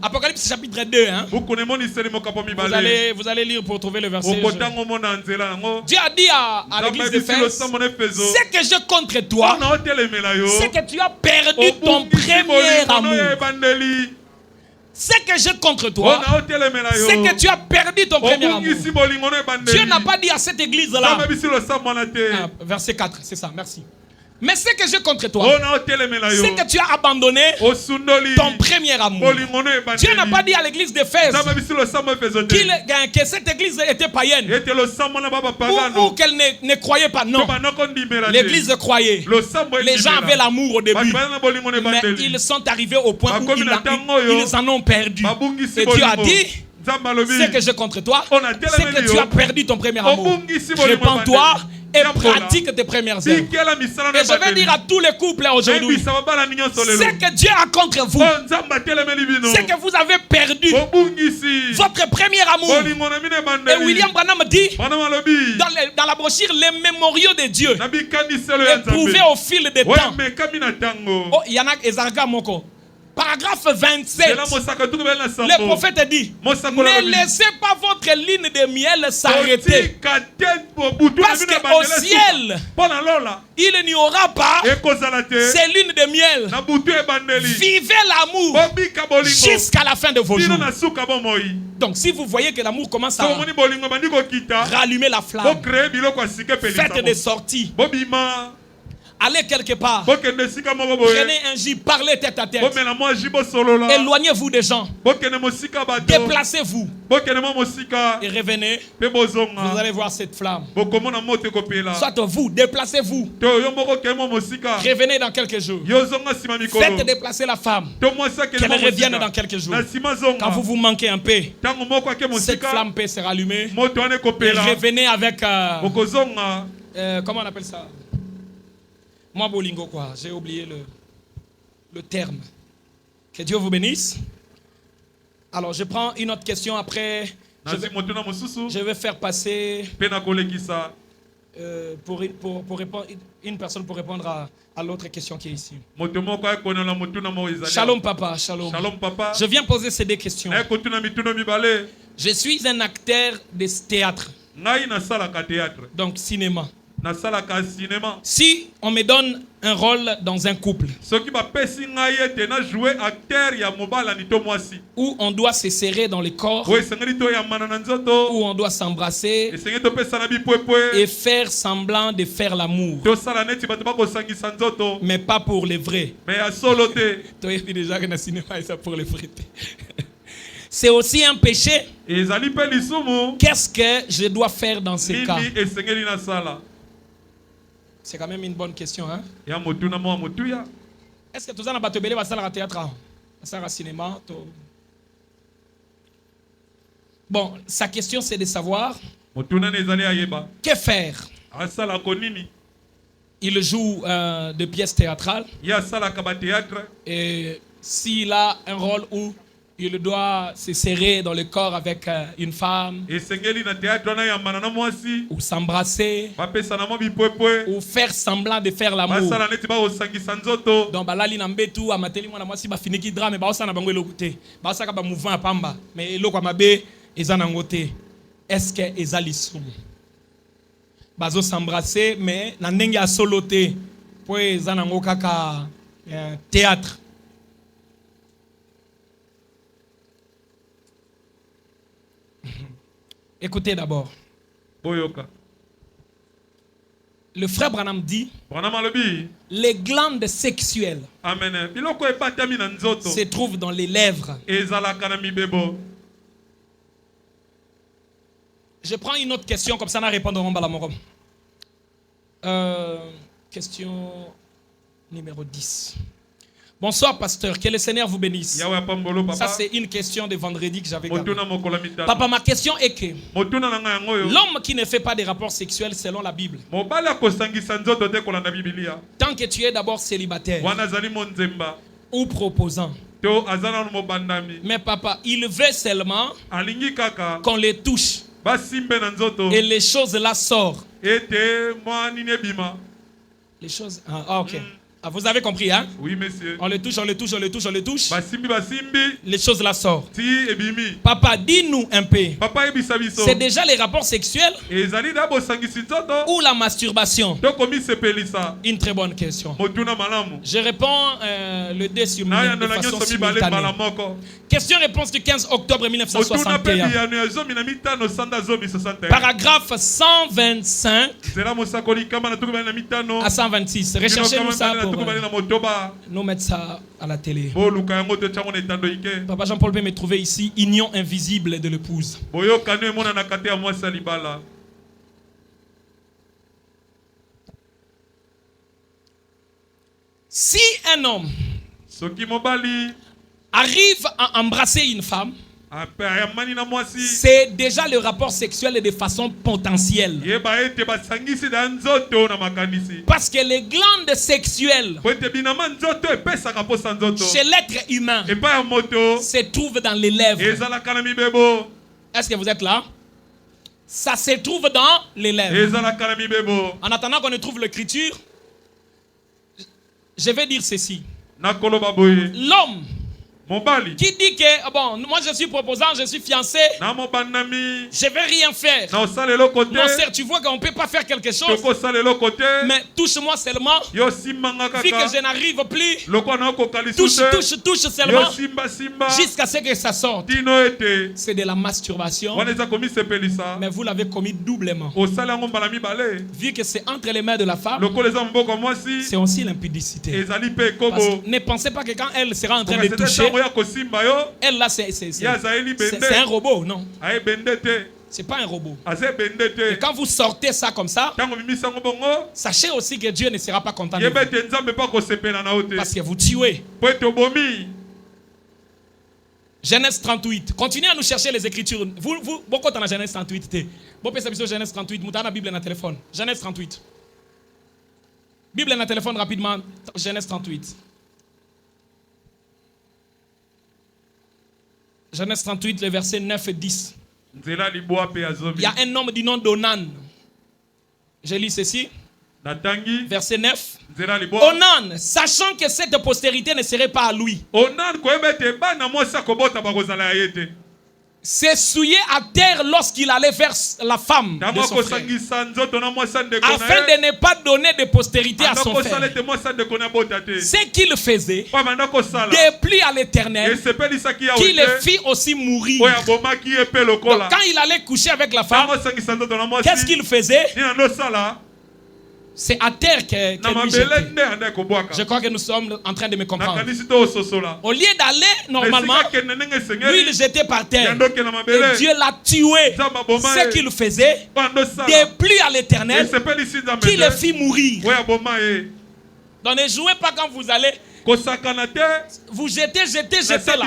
Apocalypse chapitre 2, hein? Vous allez lire pour trouver le verset. Dieu a dit à l'église d'Éphèse, ce que j'ai contre toi, c'est que tu as perdu ton premier amour. Ce que j'ai contre toi, c'est que tu as perdu ton premier amour. Dieu n'a pas dit à cette église-là. Verset 4, c'est ça, merci. Mais ce que j'ai contre toi, c'est que tu as abandonné ton premier amour. Dieu n'a pas dit à l'église d'Éphèse que cette église était païenne ou qu'elle ne croyait pas. Non, l'église croyait. Les gens avaient l'amour au début, mais ils sont arrivés au point où ils en ont perdu. Et Dieu a dit, ce que j'ai contre toi, c'est que tu as perdu ton premier amour. Répands-toi et pratique tes premières œuvres. Et je vais dire à tous les couples aujourd'hui, ce que Dieu a contre vous, c'est que vous avez perdu votre premier amour. Et William Branham dit dans la brochure Les Mémoriaux de Dieu, éprouvés au fil des temps. Oh, il y en a Ezarga Moko. Paragraphe 27, le prophète dit, ne laissez pas votre ligne de miel s'arrêter. Parce qu'au ciel, il n'y aura pas ces lignes de miel. Vivez l'amour jusqu'à la fin de vos jours. Donc si vous voyez que l'amour commence à rallumer la flamme, faites des sorties. Allez quelque part. Prenez un gîte, parlez tête à tête. Éloignez-vous des gens. Déplacez-vous. Et revenez. Vous allez voir cette flamme. Soit vous, déplacez-vous. Revenez dans quelques jours. Faites déplacer la femme. Qu'elle revienne dans quelques jours. Quand vous vous manquez un peu, cette flamme peut se rallumer. Et revenez avec... comment on appelle ça? Moi, Bolingo, quoi. J'ai oublié le terme. Que Dieu vous bénisse. Alors, je prends une autre question après. Je vais faire passer pour répondre, une personne pour répondre à l'autre question qui est ici. Shalom, papa. Shalom. Shalom, papa. Je viens poser ces deux questions. Je suis un acteur de théâtre. Donc, cinéma. Si on me donne un rôle dans un couple où on doit se serrer dans le corps, où on doit s'embrasser et faire semblant de faire l'amour, mais pas pour les vrais. C'est aussi un péché. Qu'est-ce que je dois faire dans ces cas? C'est quand même une bonne question, hein? Est-ce que tout ça n'a pas été à théâtre, à cinéma? Bon, sa question c'est de savoir que faire. Il joue de pièces théâtrales. Et s'il a un rôle où il doit se serrer dans le corps avec une femme, ou s'embrasser, ou faire semblant de faire l'amour. Donc, balali nambetu amateli mwana mwasi ba finiki drame ba osana bango elokuté. Ba osaka ba mouvement à pamba, mais eloko mabe eza nangote. Est-ce que ezali sumu? Bazo s'embrasser mais na ndenge a soloté. Po eza nango kaka théâtre. Écoutez d'abord. Le frère Branham dit, les glandes sexuelles se trouvent dans les lèvres. Je prends une autre question, comme ça on répondra à la question numéro 10. Bonsoir pasteur, que le Seigneur vous bénisse. Ça c'est une question de vendredi que j'avais gardée. Papa, ma question est que l'homme qui ne fait pas de rapports sexuels selon la Bible, tant que tu es d'abord célibataire ou proposant, mais papa, il veut seulement qu'on les touche et les choses là sortent. Les choses... Ah, ok. Ah, vous avez compris, hein? Oui, monsieur. On le touche, on le touche, on le touche, on le touche. Basimbi, basimbi. Les choses là sortent. Ti ebimi. Papa, dis-nous un peu. Papa ebisa biso. C'est déjà les rapports sexuels Ezali na bosangisi nzoto. ou la masturbation? To komi sepelisa. Une très bonne question. Motuna malamu. Je réponds le dé sur Na ya de na façon nyonso mibale simultanée. malamoko. Question-réponse du 15 octobre Motuna 1961. pebi ya no zomi na mitano sanda zomi 61. Paragraphe 125 Zela mosakoli kama na tukubali na mitano. à 126. Recherchez-nous ça pour nous mettre ça à la télé. Papa Jean-Paul peut me trouver ici, union invisible de l'épouse. Si un homme arrive à embrasser une femme, c'est déjà le rapport sexuel de façon potentielle. Parce que les glandes sexuelles chez l'être humain se trouvent dans les lèvres. Est-ce que vous êtes là? Ça se trouve dans les lèvres. En attendant qu'on ne trouve l'écriture, je vais dire ceci. L'homme qui dit que, bon, moi je suis proposant, je suis fiancé, je vais rien faire. Non, certes, tu vois qu'on ne peut pas faire quelque chose, mais touche-moi seulement, vu que je n'arrive plus, touche seulement, jusqu'à ce que ça sorte. C'est de la masturbation, mais vous l'avez commis doublement. Vu que c'est entre les mains de la femme, c'est aussi l'impudicité. Ne pensez pas que quand elle sera en train de toucher, elle là c'est un robot, non? C'est pas un robot. Et quand vous sortez ça comme ça, sachez aussi que Dieu ne sera pas content de vous. Parce que vous tuez. Genèse 38. Continuez à nous chercher les écritures. Vous beaucoup dans la Genèse 38. Vous pouvez savoir Genèse 38. Vous avez la Bible dans le téléphone. Genèse 38. Bible dans le téléphone rapidement. Genèse 38. Genèse 38, les versets 9 et 10. Il y a un homme du nom d'Onan. Je lis ceci. Verset 9. Onan, sachant que cette postérité ne serait pas à lui, s'est souillé à terre lorsqu'il allait vers la femme de son frère, afin de ne pas donner de postérité à son frère. Ce qu'il faisait déplut à l'Éternel, qui le fit aussi mourir. Donc, quand il allait coucher avec la femme, qu'est-ce qu'il faisait? C'est à terre que lui jetait. Je crois que nous sommes en train de me comprendre. Au lieu d'aller normalement, lui il jetait par terre. Et Dieu l'a tué. Ce qu'il faisait déplut à l'Éternel, qui le fit mourir. Donc ne jouez pas quand vous allez. Vous jetez là.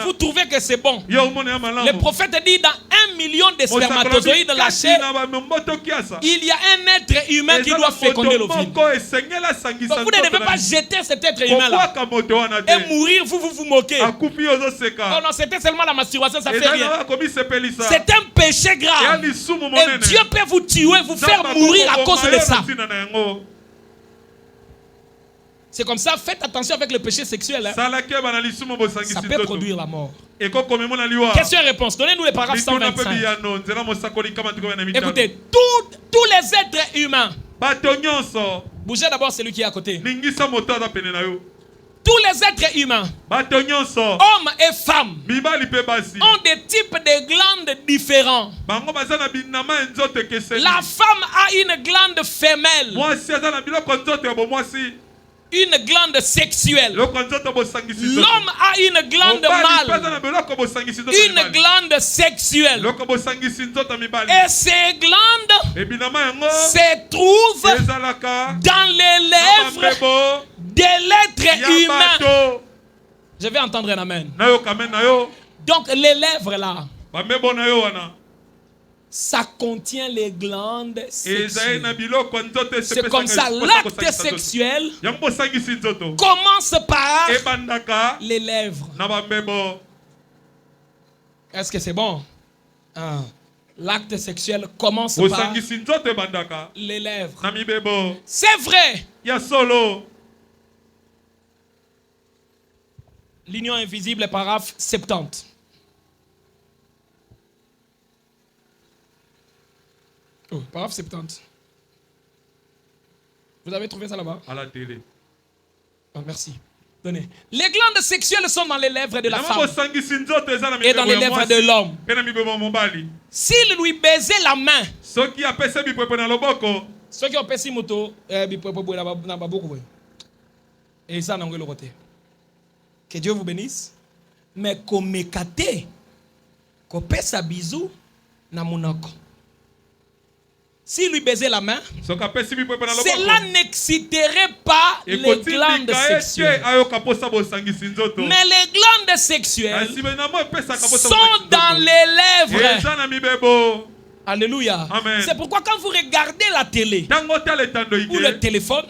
Vous trouvez que c'est bon. Le prophète dit dans 1 million de spermatozoïdes lâchés, il y a un être humain qui doit féconder l'ovule. Donc vous ne devez pas jeter cet être humain là et mourir, vous moquez. Oh non, c'était seulement la masturbation, ça fait rien. C'est un péché grave. Et Dieu peut vous tuer, vous faire mourir à cause de ça. C'est comme ça, faites attention avec le péché sexuel. Hein. Ça peut produire la mort. Question-réponse. Donnez-nous les paragraphes 125. Écoutez, tous les êtres humains. Bougez d'abord celui qui est à côté. Tous les êtres humains, hommes et femmes, ont des types de glandes différents. La femme a une glande femelle, une glande sexuelle. L'homme a une glande mâle, une glande sexuelle. Et ces glandes se trouvent dans les lèvres de l'être humain. Je vais entendre un amen. Donc les lèvres là, ça contient les glandes sexuelles. C'est comme ça, l'acte sexuel commence par les lèvres. Est-ce que c'est bon? L'acte sexuel commence par les lèvres. C'est vrai. L'union invisible, paragraphe 70. Oh, paragraphe 70. Vous avez trouvé ça là-bas? À la télé. Oh, merci. Donnez. Les glandes sexuelles sont dans les lèvres de la femme et dans les lèvres de l'homme. S'il lui baisait la main, ceux qui ont fait moto, et ça, non, que Dieu vous bénisse. Mais comme kate, qu'on pèse un bisou, na monoko. S'il lui baisait la main, cela n'exciterait pas les glandes sexuelles. Mais les glandes sexuelles sont dans les lèvres. Alléluia. C'est pourquoi quand vous regardez la télé ou le téléphone,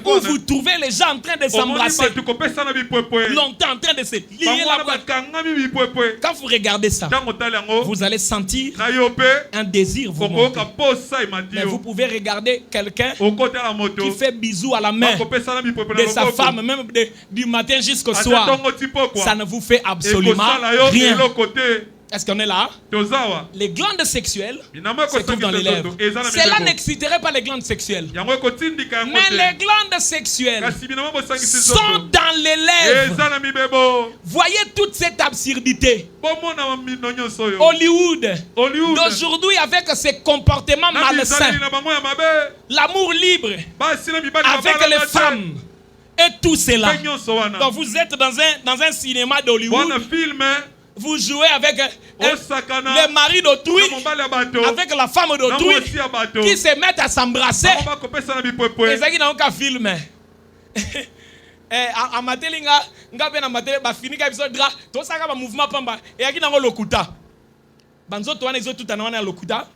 où vous trouvez les gens en train de s'embrasser, longtemps en train de se lier la boîte. Quand vous regardez ça, vous allez sentir un désir vous monter. Mais vous pouvez regarder quelqu'un qui fait bisous à la main de sa femme, même du matin jusqu'au soir. Ça ne vous fait absolument rien. Est-ce qu'on est là? Les glandes sexuelles se trouvent dans les lèvres. Cela n'exciterait pas les glandes sexuelles. Mais les glandes sexuelles sont dans les lèvres. Voyez toute cette absurdité. Hollywood d'aujourd'hui avec ses comportements malsains, l'amour libre avec les femmes et tout cela. Donc vous êtes dans un cinéma d'Hollywood. Vous jouez avec le mari d'autrui, avec la femme d'autrui, qui se mettent à s'embrasser. Et ça qui n'a aucun film. A mateli nga pe na mateli ba fini ka biso dra to saka ba mouvement pamba et aki nango lokuta. Banzo to wana izo tout na wana lokuta.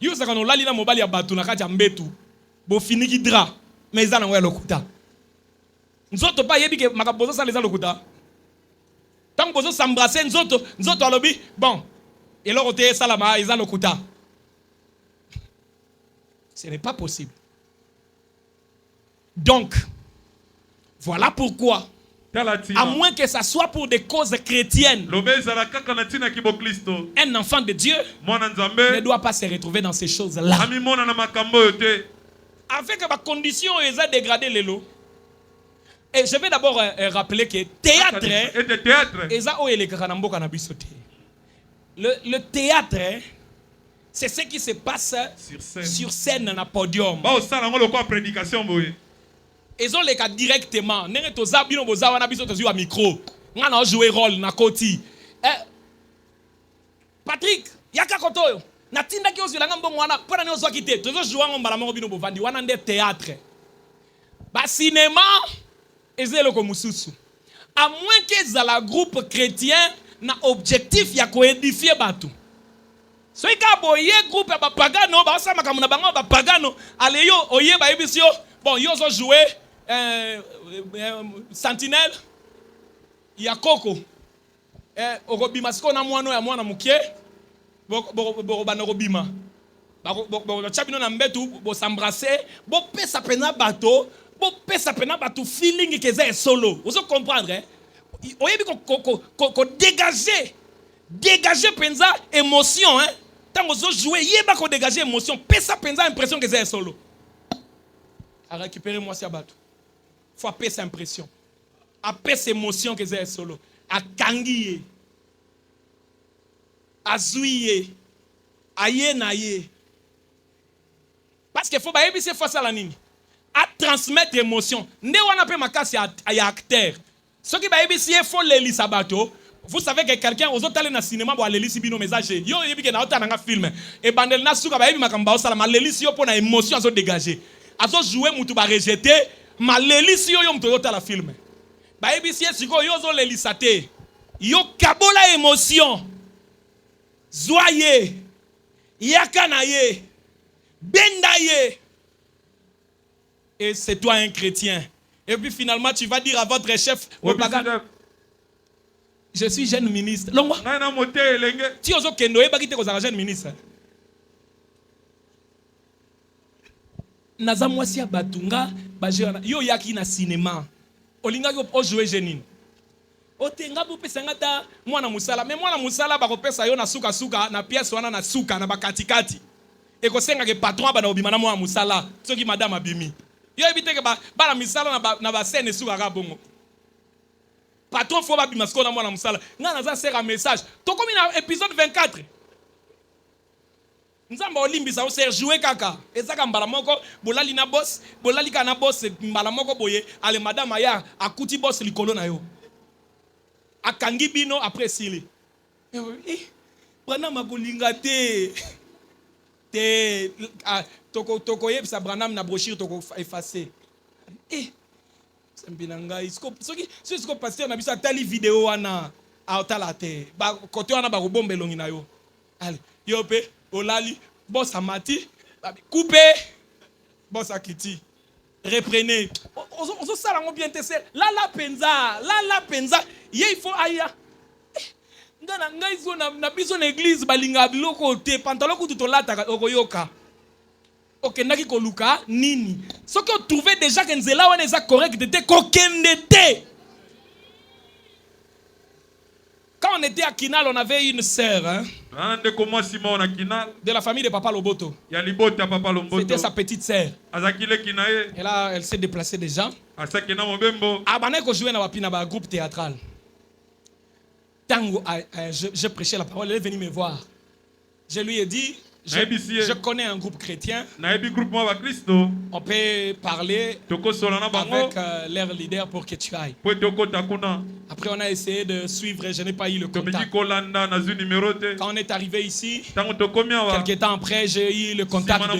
Yo saka no lali na mobali ya batu na kati ya mbetu. Bo fini ki dra mais za nango lokuta. Nzoto pas yebi ke makabozo sa les lokuta. Tant bozo s'embrasser nzoto alobi bon et leur ote salama ils lokuta. Ce n'est pas possible. Donc voilà pourquoi à moins que ça soit pour des causes chrétiennes, un enfant de Dieu ne doit pas se retrouver dans ces choses-là. Avec ma condition, ils ont dégradé les lots. Et je vais d'abord rappeler que le théâtre, c'est ce qui se passe sur scène dans le podium. Ils ont les cas directement. Micro. On a joué rôle na koti. Patrick, yaka kotoyo. Natinda ki osi langa mbongo wana pona ne ozo kite. Tozo jouer ngombala moko bino bovandi wana nde théâtre. Ba cinéma ezelo ko mususu. À moins que za groupe chrétien na objectif ya ko édifier batu. So ika boye groupe ya bapagano ba sama kamuna bango bapagano ale yo oye ba ebisio bon yo zo jouer sentinelle ya koko okobima siko na mwana ya mwana mukie bo bana robima ba chabino na mbetu bo s'embrasser bo pesa pena bato bo pesa pena bato feeling que c'est solo vous comprendre hein oyebi ko dégager penza émotion hein tant que jouer yeba ko dégager émotion pesa penza impression que c'est solo à récupérer moi si abato faut appeler cette impression appeler cette émotion que c'est solo à kangiye à zouiye à yenaye parce que faut ba yebi c'est face à la nini à transmettre émotion ne wana pe makasi à acteur ce qui ba yebi c'est faut les sabato. Vous savez que quelqu'un aux autres allés dans le cinéma pour aller lire bino message yo yebi ke na autant nga film et bandel na suka ba yebi makamba osala maleli si yo pour na émotion azo dégager azo jouer mutu ba rejeter maleli si yo mutu otala film ba yebi si siko yo zo lelisate yo kabola émotion zoye yakanaye bendaye et c'est toi un chrétien et puis finalement tu vas dire à votre chef je suis jeune ministre. Longo. Tu as jeune ministre. naza mwasi ya batunga bajana yo yaki na cinéma olinga yo jouer jenine otenga bo pesanga ta mwana musala mais mwana musala ba kopesa yo na suka suka na pièce wana na suka na bakatikati e ko senga ke patron ba na obima na mwana musala soki madame abimi yo ebite ke ba na misala na ba scène suka ka bongo patron faut ba bima na mwana musala nga naza sera message to komi na épisode 24 nzamba olimbisa o ser jouer kaka ezaka mbala moko bolali na boss bolali kana boss mbala moko boye ale madame aya akuti boss likolo na yo akangi bino après sili bana makolinga te toko yebisa branam na brochure toko effacer sembina ngai soki pasteur na biso atali vidéo wana aotala te ba kote wana ba kobomba elongi na yo allez yo pe olali boss amati coupe boss akiti reprenez on sala ngo bien tesser la penza ye il faut aya ngana ngai zo na biso na église balinga biloko te pantalon kutu to lata okoyoka okendaki koluka nini soki o trouver déjà que nzela wana eza correct te kokende te. Quand on était à Kinal, on avait une sœur de la famille de Papa Loboto. C'était sa petite sœur. Et là, elle s'est déplacée déjà. Elle jouait dans un groupe théâtral. Tango, je prêchais la parole, elle est venue me voir. Je lui ai dit, je connais un groupe chrétien. On peut parler avec leur leader pour que tu ailles. Après, on a essayé de suivre, je n'ai pas eu le contact. Quand on est arrivé ici, quelques temps après, j'ai eu le contact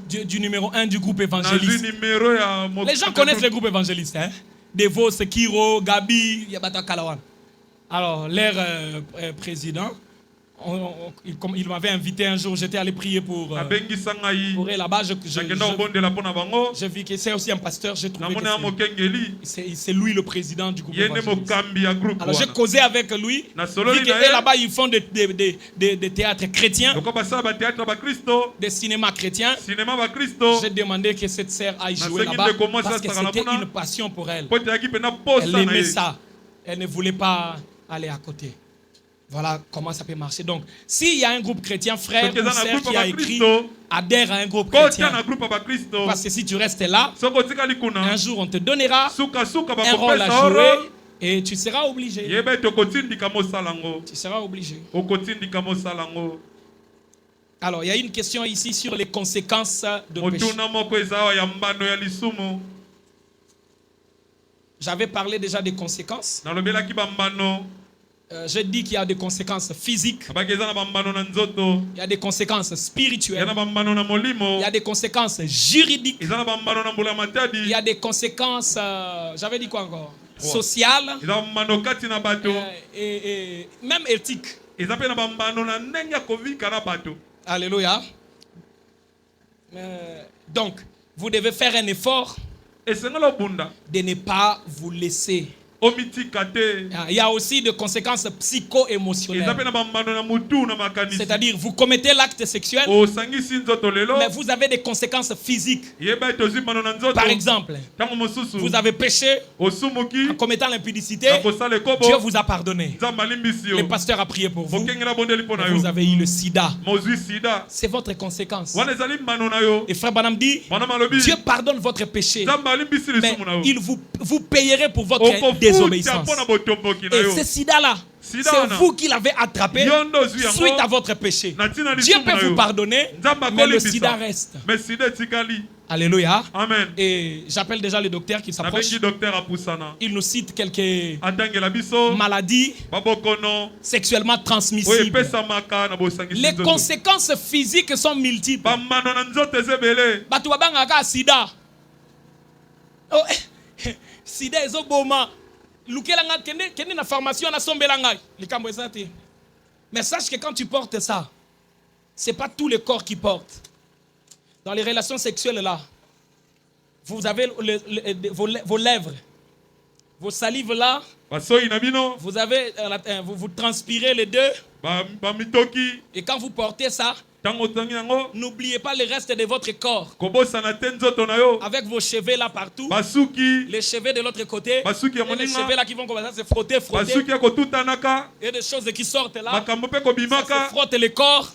du numéro 1 du groupe évangéliste. Les gens connaissent le groupe évangéliste. Hein? Devo, Sekiro, Gabi, Yabata Kalawan. Alors, leur président, il m'avait invité un jour, j'étais allé prier pour elle là-bas. Je vis que c'est aussi un pasteur, j'ai trouvé que c'est lui le président du groupe évangéliste. Alors j'ai causé avec lui, vu que là-bas ils font des théâtres chrétiens, des cinémas chrétiens. J'ai demandé que cette sœur aille jouer là-bas parce que c'était une passion pour elle. Elle aimait ça, elle ne voulait pas aller à côté. Voilà comment ça peut marcher. Donc, s'il y a un groupe chrétien, frère ou sœur qui a écrit, adhère à un groupe chrétien. Parce que si tu restes là, un jour on te donnera un rôle à jouer et tu seras obligé. Tu seras obligé. Alors, il y a une question ici sur les conséquences de péché. J'avais parlé déjà des conséquences. Je dis qu'il y a des conséquences physiques, il y a des conséquences spirituelles, il y a des conséquences juridiques, il y a des conséquences, j'avais dit quoi encore, sociales et même éthiques. Alléluia. Donc, vous devez faire un effort de ne pas vous laisser. Il y a aussi des conséquences psycho-émotionnelles. C'est-à-dire, vous commettez l'acte sexuel, mais vous avez des conséquences physiques. Par exemple, vous avez péché en commettant l'impudicité, Dieu vous a pardonné. Le pasteur a prié pour vous, mais vous avez eu le sida. C'est votre conséquence. Et frère Branham dit, Dieu pardonne votre péché, mais vous payerez pour votre désobéissance. Et ce sida-là, c'est vous qui l'avez attrapé suite à votre péché. Dieu peut vous pardonner, mais le sida reste. Alléluia. Amen. Et j'appelle déjà le docteur qui s'approche. Il nous cite quelques maladies sexuellement transmissibles. Les conséquences physiques sont multiples. Sida. Sida est oboma. Mais sache que quand tu portes ça, ce n'est pas tout le corps qui porte. Dans les relations sexuelles là, vous avez vos lèvres, vos salives là, vous transpirez les deux. Et quand vous portez ça, N'oubliez pas le reste de votre corps. Avec vos cheveux là partout. Les cheveux de l'autre côté. Et les cheveux là qui vont commencer à se frotter. Et des choses qui sortent là. Ça se frotte le corps.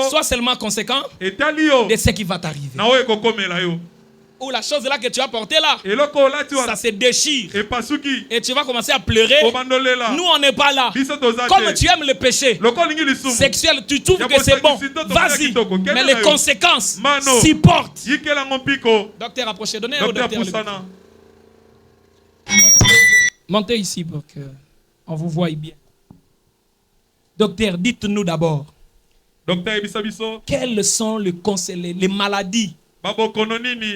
Sois seulement conséquent de ce qui va t'arriver. Ou la chose là que tu as portée là, ça se déchire. Et tu vas commencer à pleurer. Nous on n'est pas là. Comme tu aimes le péché sexuel, tu trouves que c'est bon. Vas-y. Mais les conséquences s'y portent. Docteur, approchez. Donnez au docteur. Montez ici pour qu'on vous voie bien. Docteur, dites-nous d'abord. Quelles sont les maladies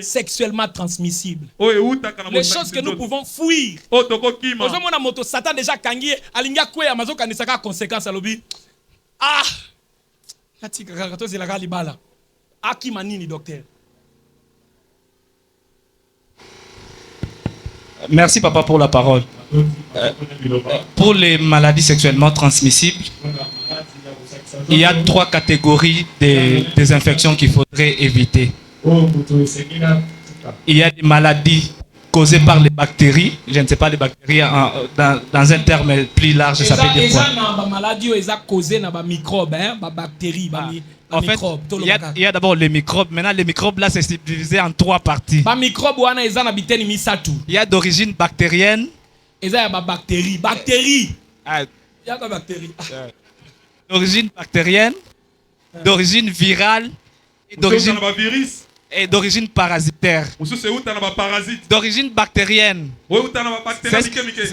sexuellement transmissibles, les choses que nous pouvons fuir. Satan déjà kangi alinga kwe amazo kanisaka conséquence alobi manini docteur. Merci papa pour la parole. Pour les maladies sexuellement transmissibles, il y a 3 catégories des infections qu'il faudrait éviter. Il y a des maladies causées par les bactéries. Je ne sais pas les bactéries dans un terme plus large, ça peut dire quoi. En fait, il y a d'abord les microbes. Maintenant, les microbes là, c'est divisé en 3 parties. Il y a d'origine bactérienne. D'origine bactérienne, d'origine virale et d'origine parasitaire. D'origine bactérienne,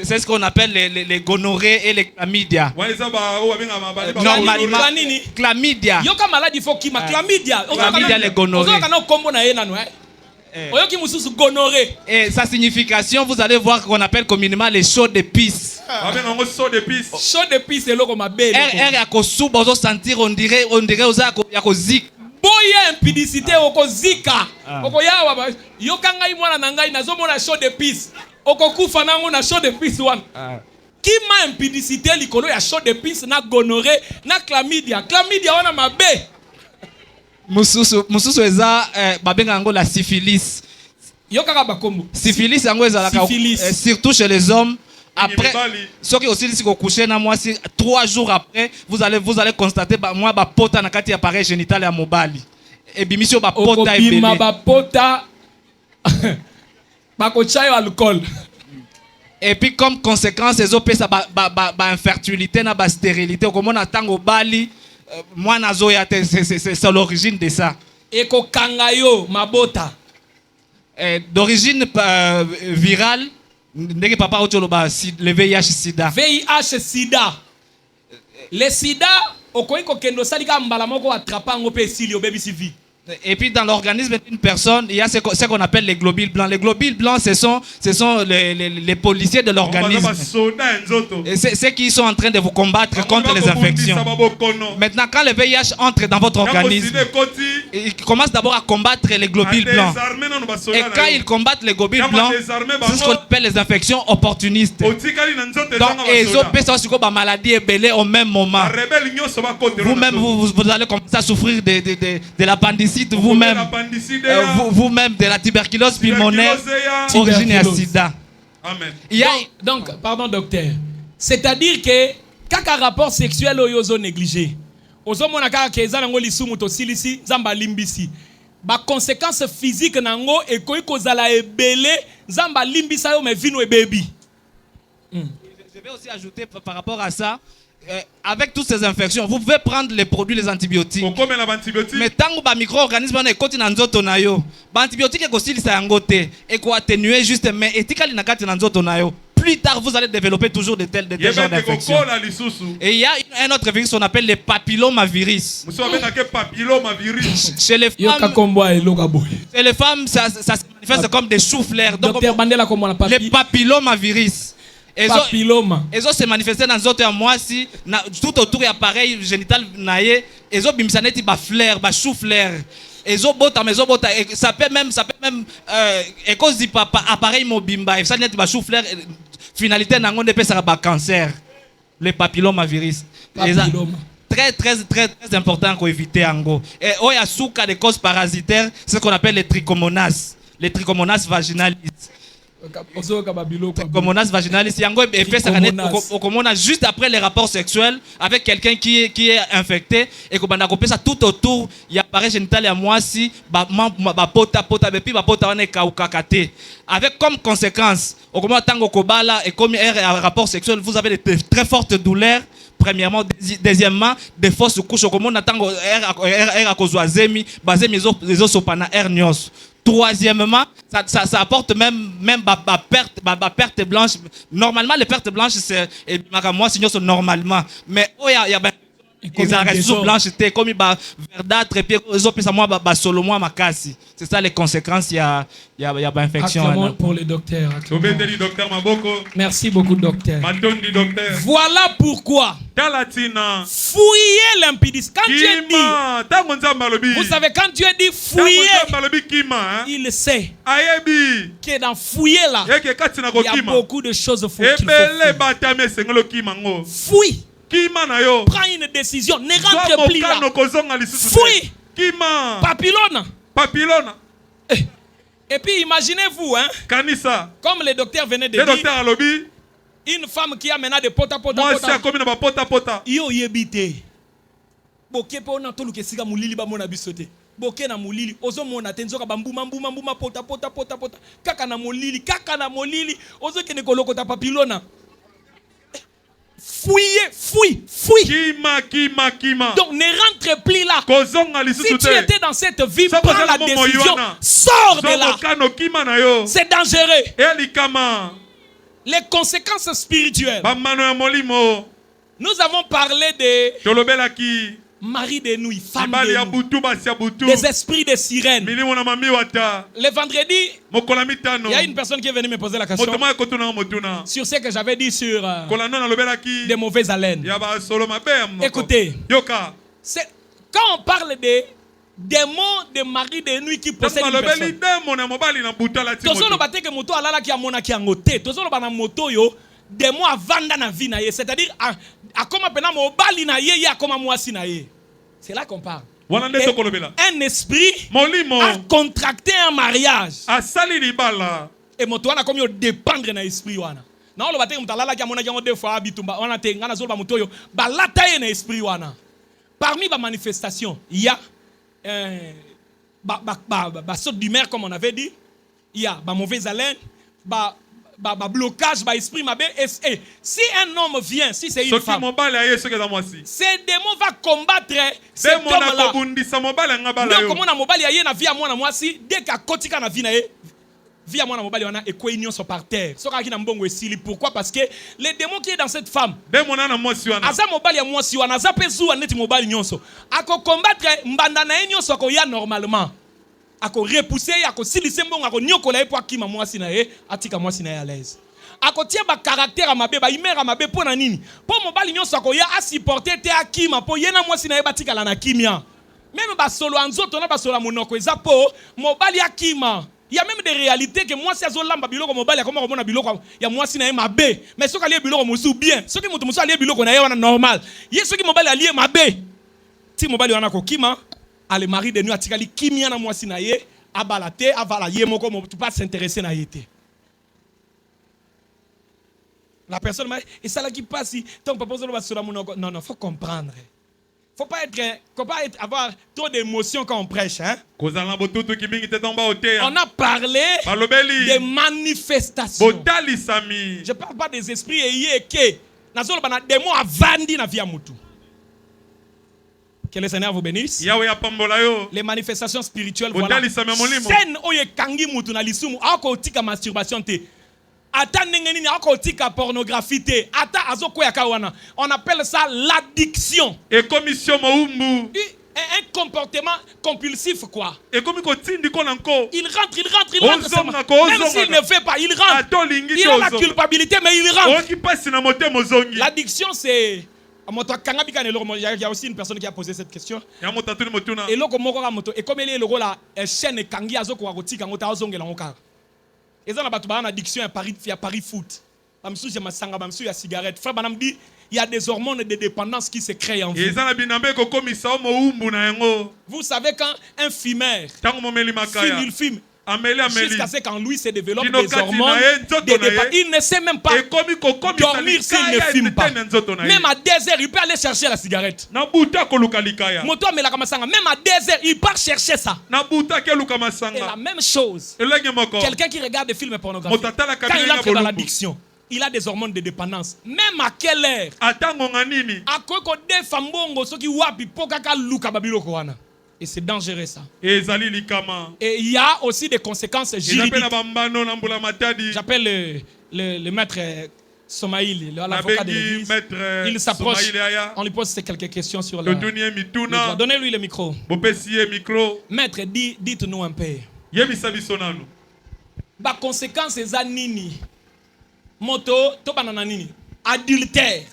c'est ce qu'on appelle les gonorrhées et les chlamydia. Normalement, chlamydia. Chlamydia, les gonorrhées. Et sa signification, vous allez voir qu'on appelle communément les chauds d'épices. Chaud d'épices, c'est l'eau ma belle. On dirait aux zik. Boya impudicité oko zika. Oko yawa yokanga imwana nangai nazomona show de peace. Oko kufa nango na show de peace one. Qui m'a impudicité likolo ya show de peace na gonorrhée na chlamydia. Chlamydia wana mabe. Mususu eza babenga ngo la syphilis. Yokaka bakombo. Syphilis yango eza surtout chez les hommes. Après, ceux qui aussi si vous couchez na moi, 3 jours après, vous allez constater moi ba pota na kati appareil génital ya mobali. Et bimisio ba pota ebele. Ba pota ba kochayo alcool. Et puis comme conséquence, les opé ça ba infertilité na ba stérilité. Comme on attend au bali, moi nazo ya c'est l'origine de ça. Et ko kangayo mabota. D'origine virale. Le VIH sida. VIH sida. Le sida, okoiko kendo salika mbala moko atrapa ngope sili obebi sivi. Et puis dans l'organisme d'une personne, il y a ce qu'on appelle les globules blancs. Les globules blancs, ce sont les policiers de l'organisme. C'est ceux qui sont en train de vous combattre contre les infections. Maintenant, quand le VIH entre dans votre organisme, il commence d'abord à combattre les globules blancs. Et quand ils combattent les globules blancs, c'est ce qu'on appelle les infections opportunistes. Donc, ils ont des maladies ébélées au même moment. Vous-même, vous allez commencer à souffrir de l'appendicite. Vous-même de la tuberculose pulmonaire, origine à sida. Amen. Donc, pardon docteur, c'est-à-dire que quand un rapport sexuel est négligé, ozomona kaka ke eza nango lisumu to silisi zamba limbisi ba conséquences physiques nango ekoyi kozala ebele zamba limbisa yo me vino ebebi. Je vais aussi ajouter par rapport à ça. Avec toutes ces infections, vous pouvez prendre les produits, les antibiotiques. Mais tant que les micro-organismes sont dans nzoto na yo, les antibiotiques sont atténuer juste mais plus tard vous allez développer toujours de tels genres d'infections. Et il y a un autre virus qu'on appelle les papillomavirus. Chez les femmes, ça se manifeste comme des choux-fleurs. Les papillomavirus. Et ça se manifesté dans d'autres mois si tout autour de l'appareil génital naïe et ça bimsaneti ba fleur ba chou fleur et ça bota mais ça peut même et cause du papa appareil mobimba et ça net ba chou fleur finalité nango de ça ba cancer les papillomavirus très important qu'on éviter ango. Et il y a souka des causes parasitaires, c'est ce qu'on appelle les trichomonas vaginalis. Trichomonas vaginalis, yango on juste après les rapports sexuels avec quelqu'un qui est infecté et qu'on a coupé ça tout autour, il apparaît génital à moi si pota bepi pota on est kaukakate. Avec comme conséquence, au comment tango kobala et comme un rapport sexuel, vous avez de très fortes douleurs. Premièrement, deuxièmement, des fausses couches. Au comment tango à cause zemi, basé les os sopana hernios. Troisièmement, ça apporte même perte blanche. Normalement, les pertes blanches, c'est moi signaux normalement. Mais il y a ils arrêtent blanche, comme il verdâtre et puis ils ont ça moi solo moi makasi. C'est ça les conséquences, il y a infection. Pour le docteur. Merci beaucoup docteur. Voilà pourquoi fouiller l'impudicité. Quand Dieu dit, vous savez, quand Dieu dit fouiller, il sait que dans fouiller là, il y a beaucoup de choses qu'il faut fouiller. Prends une décision, ne rentre plus là. Fouille. Papillon. Et puis imaginez-vous, hein, comme le docteur venait de dire, une femme qui a maintenant des pota. Yo yebite. Boke po na tolu ke siga mulili ba mona bisote. Boke na mulili ozo mona tenzoka bambuma pota. Kaka na molili ozo ke ne kolokota papillona. Fouille. Kima. Donc ne rentre plus là. Si tu étais dans cette vie, prends la décision. Sors de là. C'est dangereux. Les conséquences spirituelles. Nous avons parlé de mari de nuit, femme de nuit, des esprits de sirènes. Le vendredi, il y a une personne qui est venue me poser la question sur ce que j'avais dit sur des mauvaises haleines. Écoutez, quand on parle de démons de mari de nuit qui possèdent une personne, démon avanda na vie na ye, c'est-à-dire a comme pena mobali na ye ya comme mwasi na ye. C'est là qu'on parle. Un esprit a contracté un mariage. Et moto wana comme yo dépendre na esprit wana. Na on le batté mtalala ki amona ki deux fois bitumba wana te ngana zo ba moto yo ba lataye na esprit wana. Parmi ba manifestation, il y a saute d'humeur comme on avait dit, il y a ba mauvaise haleine, blocage, esprit mabe. Et si un homme vient, si c'est une femme, ce démon va combattre cet homme-là. Donc, comme on a mobile aye na vie à moi na moi si dès qu'à kotika na vie na ye, vie à moi na mobile on a équilibre sur par terre. Soka ki na mbongo esili. Pourquoi? Parce que le démon qui est dans cette femme, aza mobile ya moi si wana aza pezu aneti mobile nyonso. Ako combattre mbanda na nyonso ko ya normalement. Ako repousser, ako silise mbongo, ako nyokola ye po akima mwasi na ye, atika mwasi na ye à l'aise. Ako tia ba caractère à mabe, ba imera mabe po na nini. Po mobali nyonso ako ya a supporter te akima po ye na mwasi na ye batika la na kimia. Même ba solo anzoto na ba solo monoko eza po mobali akima. Il y a même des réalités que moi si azo lamba biloko mobali akoma komona biloko ya mwasi na ye mabe. Mais soki ali biloko musu bien, soki mutu musu ali biloko na ye wana normal. Ye soki mobali ali mabe. Ti mobali wana ko kima. Le mari de nuit atikali kimia na mwasi na ye abalate avala ye moko tu pas s'intéresser na yete. La personne m'a et ça là qui passe tant pas poser le non faut comprendre. Faut pas avoir trop d'émotions quand on prêche hein. On a parlé des manifestations. Je parle pas des esprits et que nazolo bana démon avandi na via mutu. Que le Seigneur vous bénisse. Les manifestations spirituelles, voilà. Scène oye kangi mutu na lisumu ako tika masturbation te. Ata nengeni ako tika pornographie te. Ata azoko ya kawana. On appelle ça l'addiction. Et commission moumbu. Un comportement compulsif quoi. Et comme il rentre. Même s'il ne fait pas, il rentre. Il a la culpabilité mais il rentre. L'addiction c'est il y a aussi une personne qui a posé cette question. Et comme il est le rôle la chaîne et kangi azoko warotika ngota ozongela ngokara. Et ça na batu ba na addiction à Paris foot. cigarette. Frère Banam dit, il y a des hormones de dépendance qui se créent en vous. Vous savez quand un fumeur fume, il fume. Jusqu'à ce qu'en lui se développe des hormones de dépendance. Il ne sait même pas dormir s'il ne fume pas. Même à 2 heures, il peut aller chercher la cigarette. Même à 2 heures, il part chercher ça. Et la même chose, quelqu'un qui regarde des films pornographiques, quand il entre dans l'addiction, il a des hormones de dépendance. Même à quelle heure? Et c'est dangereux ça. Et il y a aussi des conséquences juridiques. J'appelle le maître Somaïl, l'avocat de l'église. Il s'approche. On lui pose quelques questions sur le droit. Donnez-lui le micro. Maître, dites-nous un peu. La conséquence est nini. Moto, to banana nini. Adultère.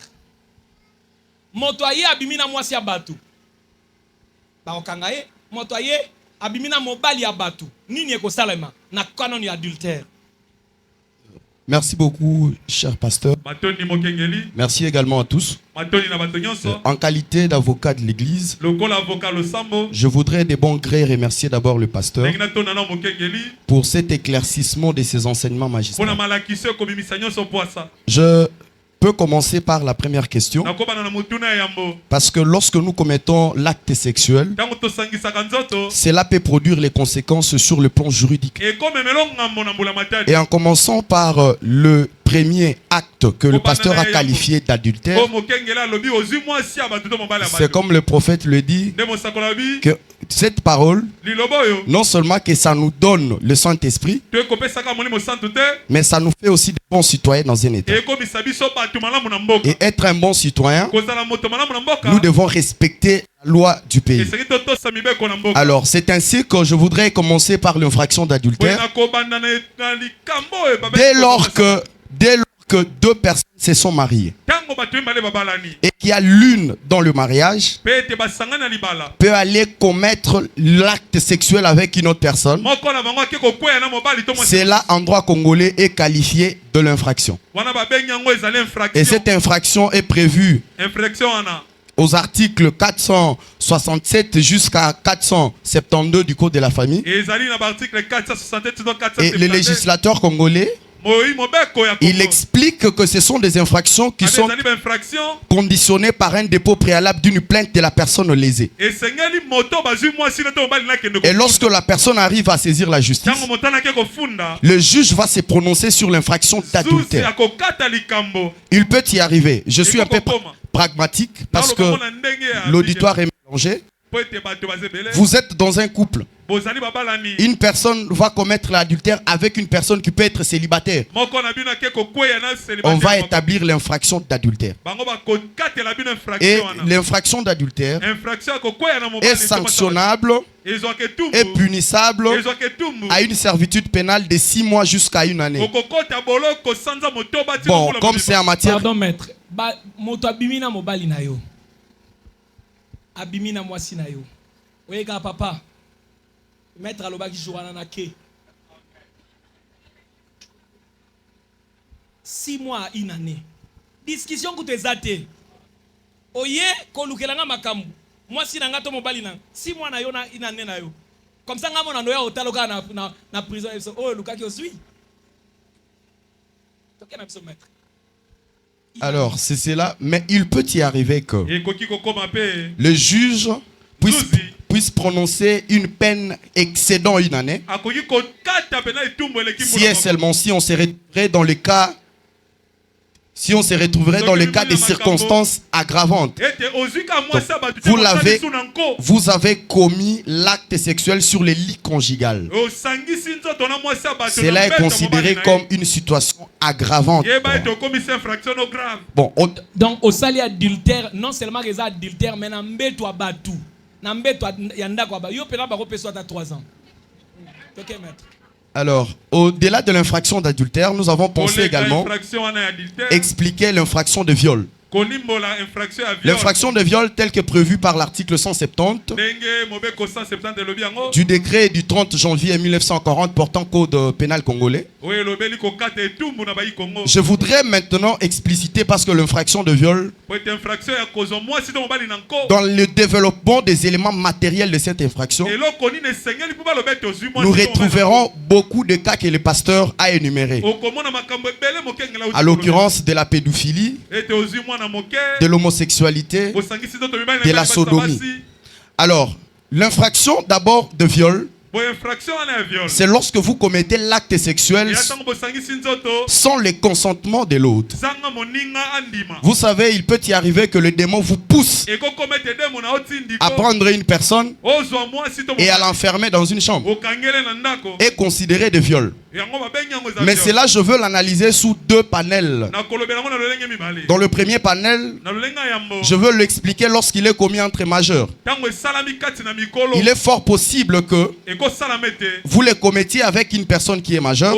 Moto aye abimina mwasi abatu. Baokangaye, moto aye abimina mobali abatu. Nini eko salema na canon adultère. Merci beaucoup, cher pasteur. Merci également à tous. En qualité d'avocat de l'Église, je voudrais de bon gré remercier d'abord le pasteur pour cet éclaircissement de ses enseignements magistraux. Je peux commencer par la première question. Parce que lorsque nous commettons l'acte sexuel, cela peut produire les conséquences sur le plan juridique. Et en commençant par le premier acte que le pasteur a qualifié d'adultère, c'est comme le prophète le dit, que cette parole, non seulement que ça nous donne le Saint-Esprit, mais ça nous fait aussi des bons citoyens dans un État. Et être un bon citoyen, nous devons respecter la loi du pays. Alors, c'est ainsi que je voudrais commencer par l'infraction d'adultère. Dès lors que 2 personnes se sont mariées et qu'il y a l'une dans le mariage peut aller commettre l'acte sexuel avec une autre personne, cela en droit congolais est qualifié de l'infraction. Et cette infraction est prévue aux articles 467 jusqu'à 472 du Code de la famille. Et le législateur congolais, il explique que ce sont des infractions qui sont conditionnées par un dépôt préalable d'une plainte de la personne lésée. Et lorsque la personne arrive à saisir la justice, le juge va se prononcer sur l'infraction d'adultère. Il peut y arriver. Je suis un peu pragmatique parce que l'auditoire est mélangé. Vous êtes dans un couple. Une personne va commettre l'adultère avec une personne qui peut être célibataire. On va établir l'infraction d'adultère. Et l'infraction d'adultère est sanctionnable et punissable à une servitude pénale de 6 mois jusqu'à 1 année. Bon, comme c'est en matière... Pardon, maître. Abimina mwasi na yo. Oyeka papa. Maître alobaki jourana na ke. 6 mois à 1 année. Discussion ku tezate. Oye kolukelanga makambu. Mwasi na ngato mobali na 6 mois na yo na 1 année na yo. Comme ça ngamo na noya otaloka na prison eso. Oh lukaki osui. Toke na biso maître. Alors, c'est cela, mais il peut y arriver que le juge puisse prononcer une peine excédant 1 année, si et seulement si on se retrouverait dans le cas, des circonstances aggravantes. Donc, vous avez commis l'acte sexuel sur le lit conjugal. Cela est considéré comme une situation aggravante. Bon. Donc, au sali adultère, non seulement les adultères, mais n'ambeto abatu. N'ambeto yanda kwa ba. Yo pena ba repeso à 3 ans. Ok, maître. Alors, au-delà de l'infraction d'adultère, nous avons pensé également expliquer l'infraction de viol. L'infraction de viol telle que prévue par l'article 170 du décret du 30 janvier 1940 portant code pénal congolais. Je voudrais maintenant expliciter parce que l'infraction de viol, dans le développement des éléments matériels de cette infraction, nous retrouverons beaucoup de cas que le pasteur a énumérés. À l'occurrence de la pédophilie, de l'homosexualité, de la sodomie. Alors, l'infraction d'abord de viol, c'est lorsque vous commettez l'acte sexuel sans le consentement de l'autre. Vous savez, il peut y arriver que le démon vous pousse à prendre une personne et à l'enfermer dans une chambre et considérer de viol. Mais cela, je veux l'analyser sous deux panels. Dans le premier panel, je veux l'expliquer lorsqu'il est commis entre majeurs. Il est fort possible que vous le commettiez avec une personne qui est majeure,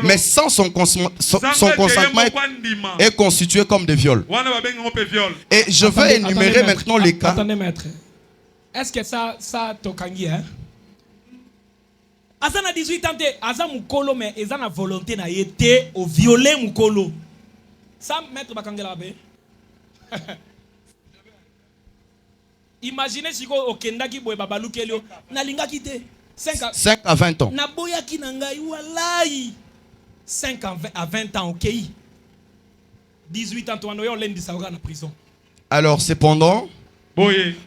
mais sans son consentement est constitué comme des viols. Et je veux énumérer maintenant les cas. Attendez, maître. Est-ce que ça tokangi, hein? Azana 18 ans, Azan Mukolo, mais Azana volonté na été au violer Mukolo. Ça, maître Bakangela Bé. Imaginez si au Kendaki boy babalou kelio na linga kite 5 à 20 ans. Na boya ki nangai walai 5 à 20 ans OK. 18 ans toi on l'en disaura en prison. Alors cependant,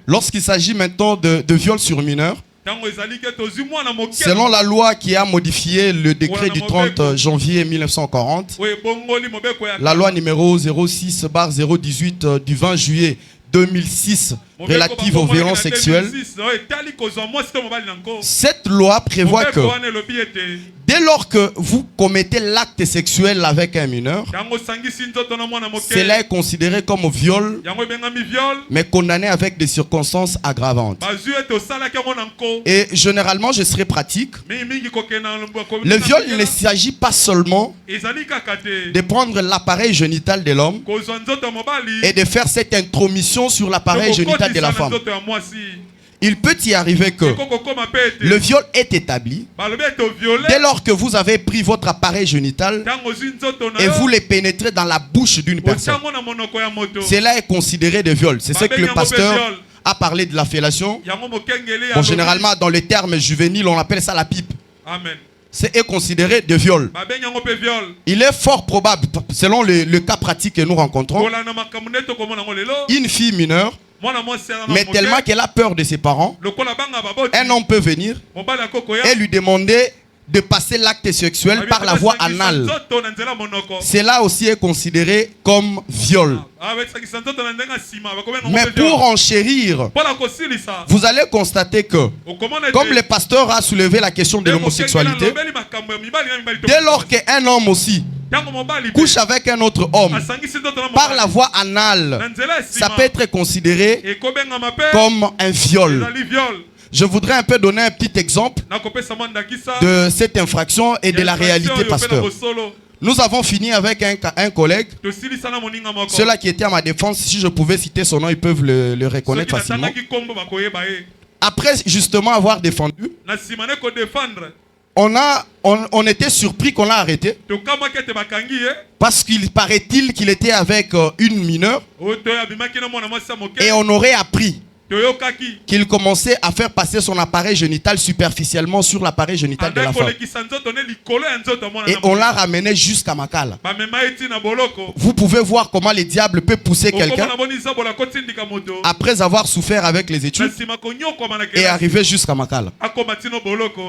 lorsqu'il s'agit maintenant de viol sur mineur, selon la loi qui a modifié le décret du 30 janvier 1940, la loi numéro 06/018 du 20 juillet 2006 relative aux violences sexuelles, cette loi prévoit que dès lors que vous commettez l'acte sexuel avec un mineur, cela est considéré comme viol, mais condamné avec des circonstances aggravantes. Et généralement, je serai pratique. Le viol, il ne s'agit pas seulement de prendre l'appareil génital de l'homme et de faire cette intromission sur l'appareil génital de la femme. Il peut y arriver que le viol est établi dès lors que vous avez pris votre appareil génital et vous les pénétrez dans la bouche d'une personne. Cela est considéré de viol. C'est ce que le pasteur a parlé de la fellation. Bon, généralement, dans les termes juvéniles, on appelle ça la pipe. Amen. C'est considéré de viol. Il est fort probable, selon le cas pratique que nous rencontrons, une fille mineure, mais tellement qu'elle a peur de ses parents, un homme peut venir et lui demander de passer l'acte sexuel par la voie anale. Cela aussi est considéré comme viol. Mais pour enchérir, vous allez constater que, comme le pasteur a soulevé la question de l'homosexualité, dès lors qu'un homme aussi couche avec un autre homme par la voie anale, ça peut être considéré comme un viol. Je voudrais un peu donner un petit exemple de cette infraction et de la réalité, pasteur. Nous avons fini avec un collègue. Ceux-là qui étaient à ma défense, si je pouvais citer son nom, ils peuvent le reconnaître facilement. Après justement avoir défendu, on était surpris qu'on l'a arrêté. Parce qu'il paraît-il qu'il était avec une mineure. Et on aurait appris qu'il commençait à faire passer son appareil génital superficiellement sur l'appareil génital de la femme. Et on l'a ramené jusqu'à Makala. Vous pouvez voir comment le diable peut pousser quelqu'un après avoir souffert avec les études et arriver jusqu'à Makala.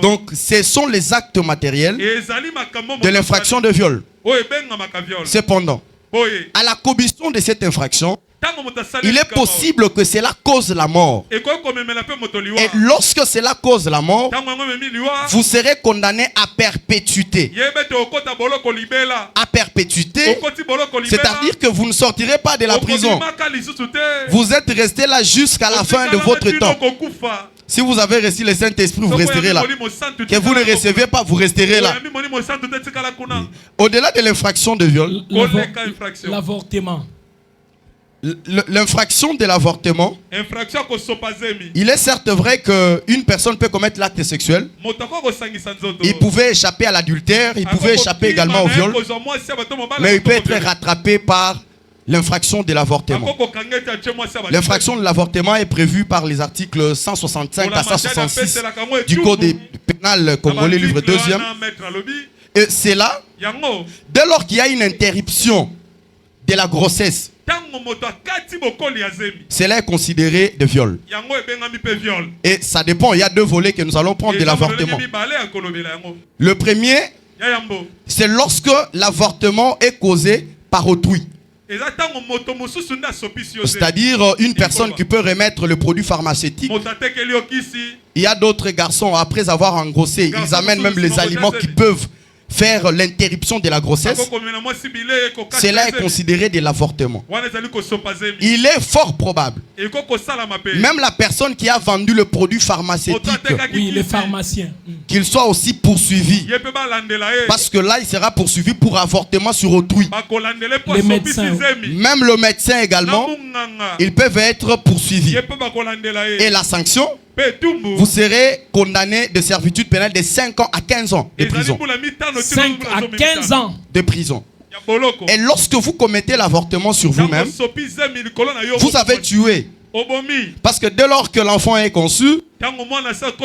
Donc ce sont les actes matériels de l'infraction de viol. Cependant, à la commission de cette infraction, il est possible que cela cause la mort. Et lorsque cela cause la mort, vous serez condamné à perpétuité. À perpétuité, c'est-à-dire que vous ne sortirez pas de la prison. Vous êtes resté là jusqu'à la fin de votre temps. Si vous avez reçu le Saint-Esprit, vous resterez là. Que vous ne recevez pas, vous resterez là. Au-delà de l'infraction de viol, l'avortement. L'infraction de l'avortement, il est certes vrai qu'une personne peut commettre l'acte sexuel. Il pouvait échapper à l'adultère, il pouvait échapper également au viol, mais il peut être rattrapé par l'infraction de l'avortement. L'infraction de l'avortement est prévue par les articles 165 à 166 du Code pénal congolais, livre 2e. Et c'est là, dès lors qu'il y a une interruption de la grossesse, cela est considéré de viol. Et ça dépend, il y a deux volets que nous allons prendre de l'avortement. Le premier, c'est lorsque l'avortement est causé par autrui. C'est-à-dire une personne qui peut remettre le produit pharmaceutique. Il y a d'autres garçons, après avoir engrossé, ils amènent même les aliments qui peuvent faire l'interruption de la grossesse. Cela est considéré de l'avortement. Il est fort probable, même la personne qui a vendu le produit pharmaceutique, oui, les pharmaciens, qu'il soit aussi poursuivi, parce que là il sera poursuivi pour avortement sur autrui. Les médecins, même le médecin également, ils peuvent être poursuivis. Et la sanction, vous serez condamné de servitude pénale de 5 ans à 15 ans de prison. 5 à 15 ans de prison. Et lorsque vous commettez l'avortement sur vous-même, vous avez tué. Parce que dès lors que l'enfant est conçu,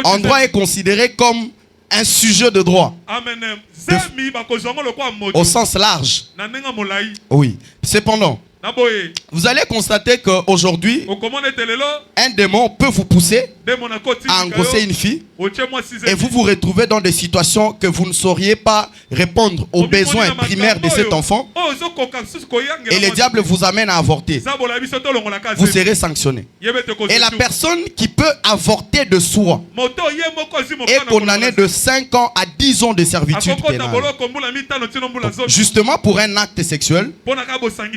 endroit est considéré comme un sujet de droit. Au sens large. Oui. Cependant, vous allez constater qu'aujourd'hui, un démon peut vous pousser à engrosser une fille et vous vous retrouvez dans des situations que vous ne sauriez pas répondre aux besoins primaires de cet enfant et le diable vous amène à avorter. Vous serez sanctionné. Et la personne qui peut avorter de soi est condamnée de 5 ans à 10 ans de servitude pénale. Donc, justement pour un acte sexuel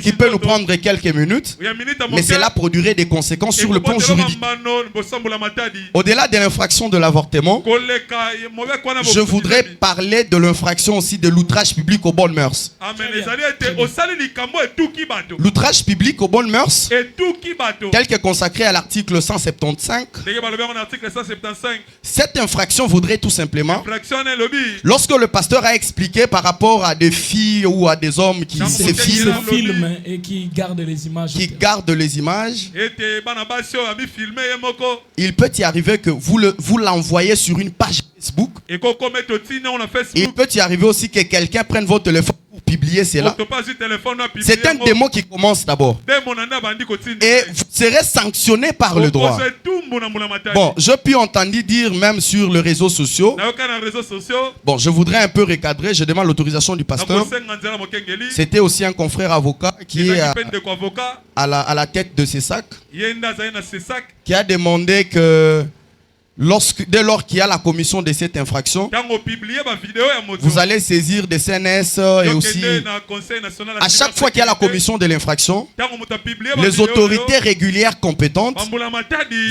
qui peut nous prendre quelques minutes, mais cela produirait des conséquences sur le plan juridique. Au-delà de l'infraction de l'avortement, je voudrais parler de l'infraction aussi de l'outrage public aux bonnes mœurs. L'outrage public aux bonnes mœurs, tel que consacré à l'article 175, cette infraction voudrait tout simplement, lorsque le pasteur a expliqué par rapport à des filles ou à des hommes qui se filment et qui gardent les images, il peut y arriver que vous l'envoyez sur une page Facebook. Il peut y arriver aussi que quelqu'un prenne votre téléphone pour publier cela. C'est un démon qui commence d'abord. Et vous serez sanctionné par le droit. Bon, je puis entendre dire même sur les réseaux sociaux. Bon, je voudrais un peu recadrer. Je demande l'autorisation du pasteur. C'était aussi un confrère avocat qui est à la tête de ces sacs, qui a demandé que dès lors qu'il y a la commission de cette infraction, vous allez saisir des CNS et aussi à chaque fois qu'il y a la commission de l'infraction, les autorités régulières compétentes,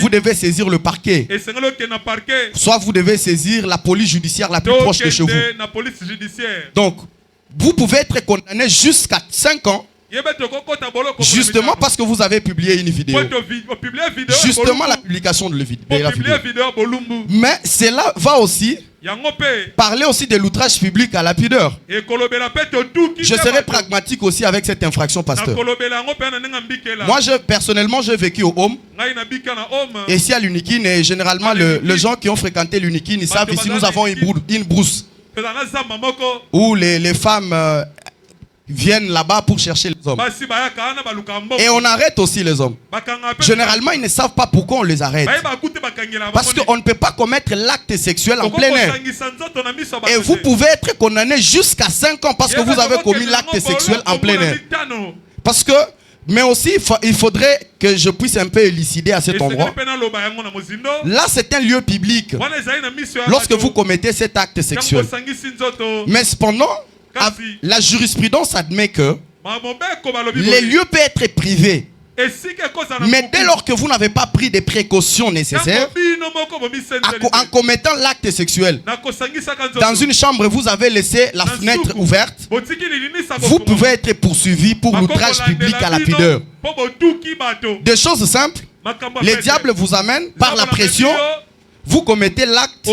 vous devez saisir le parquet, soit vous devez saisir la police judiciaire la plus proche de chez vous. Donc vous pouvez être condamné jusqu'à 5 ans, justement parce que vous avez publié une vidéo. Justement la publication de la vidéo. Mais cela va aussi parler aussi de l'outrage public à la pudeur. Je serai pragmatique aussi avec cette infraction, pasteur. Moi, personnellement, j'ai vécu au Home. Et ici à l'Unikine, et généralement, les gens qui ont fréquenté l'Unikine, ils savent ici nous avons une brousse où les femmes viennent là-bas pour chercher les hommes. Et on arrête aussi les hommes. Généralement, ils ne savent pas pourquoi on les arrête. Parce qu'on ne peut pas commettre l'acte sexuel en plein air. Et vous pouvez être condamné jusqu'à 5 ans parce que vous avez commis l'acte sexuel en plein air. Parce que, mais aussi, il faudrait que je puisse un peu élucider à cet endroit. Là, c'est un lieu public lorsque vous commettez cet acte sexuel. Mais cependant, la jurisprudence admet que les lieux peuvent être privés. Mais dès lors que vous n'avez pas pris des précautions nécessaires, en commettant l'acte sexuel, dans une chambre, vous avez laissé la fenêtre ouverte, vous pouvez être poursuivi pour outrage public à la pudeur. Des choses simples, les diables vous amènent par la pression, vous commettez l'acte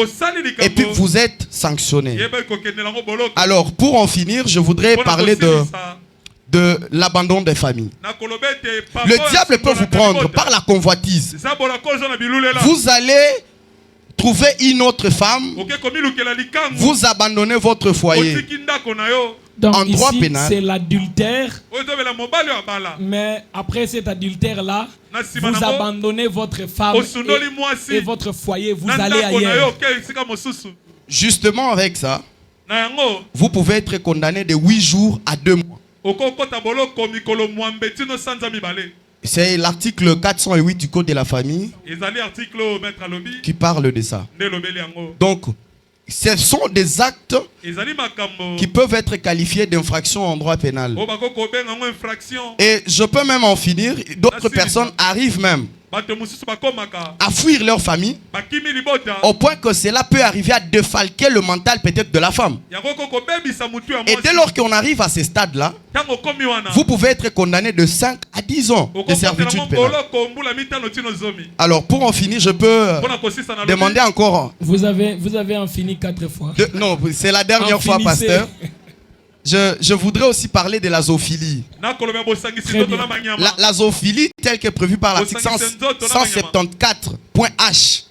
et puis vous êtes sanctionné. Alors, pour en finir, je voudrais parler de l'abandon des familles. Le diable peut vous prendre par la convoitise. Vous allez trouver une autre femme, vous abandonnez votre foyer. Donc en droit ici, pénal, c'est l'adultère. Mais après cet adultère-là, vous abandonnez votre femme et votre foyer, vous allez ailleurs. Justement avec ça, vous pouvez être condamné de 8 jours à 2 mois. C'est l'article 408 du Code de la famille qui parle de ça. Donc, ce sont des actes qui peuvent être qualifiés d'infraction en droit pénal. Et je peux même en finir. D'autres personnes arrivent même à fuir leur famille au point que cela peut arriver à défalquer le mental peut-être de la femme. Et dès lors qu'on arrive à ce stade-là, vous pouvez être condamné de 5 à 10 ans de servitude pénale. Alors pour en finir, je peux demander encore... Vous avez en fini 4 fois. Non, c'est la dernière fois, pasteur. Je voudrais aussi parler de la zoophilie. La zoophilie, telle que prévue par l'article 174.h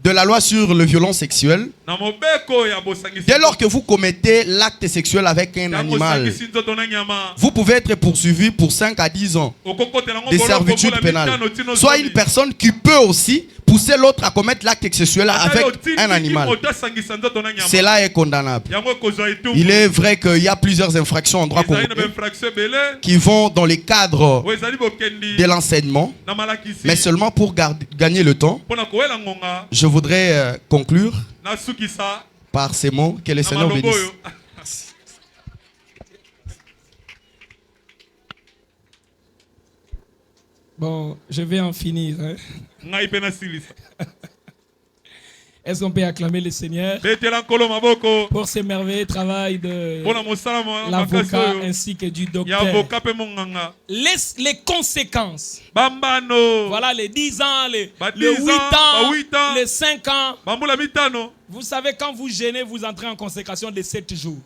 de la loi sur le violon sexuel, dès lors que vous commettez l'acte sexuel avec un animal, vous pouvez être poursuivi pour 5 à 10 ans de servitude pénale. Soit une personne qui peut aussi pousser l'autre à commettre l'acte sexuel avec un animal. Cela est condamnable. Il est vrai qu'il y a plusieurs infractions en droit congolais qui vont dans les cadres de l'enseignement, mais seulement pour gagner le temps, je voudrais conclure par ces mots. Que le Seigneur bénisse. Bon, je vais en finir. Hein. Est-ce qu'on peut acclamer le Seigneur pour ce merveilleux travail de l'avocat ainsi que du docteur? Les conséquences. Voilà les 10 ans, les 8 ans, les 5 ans. Vous savez, quand vous gênez, vous entrez en consécration de 7 jours.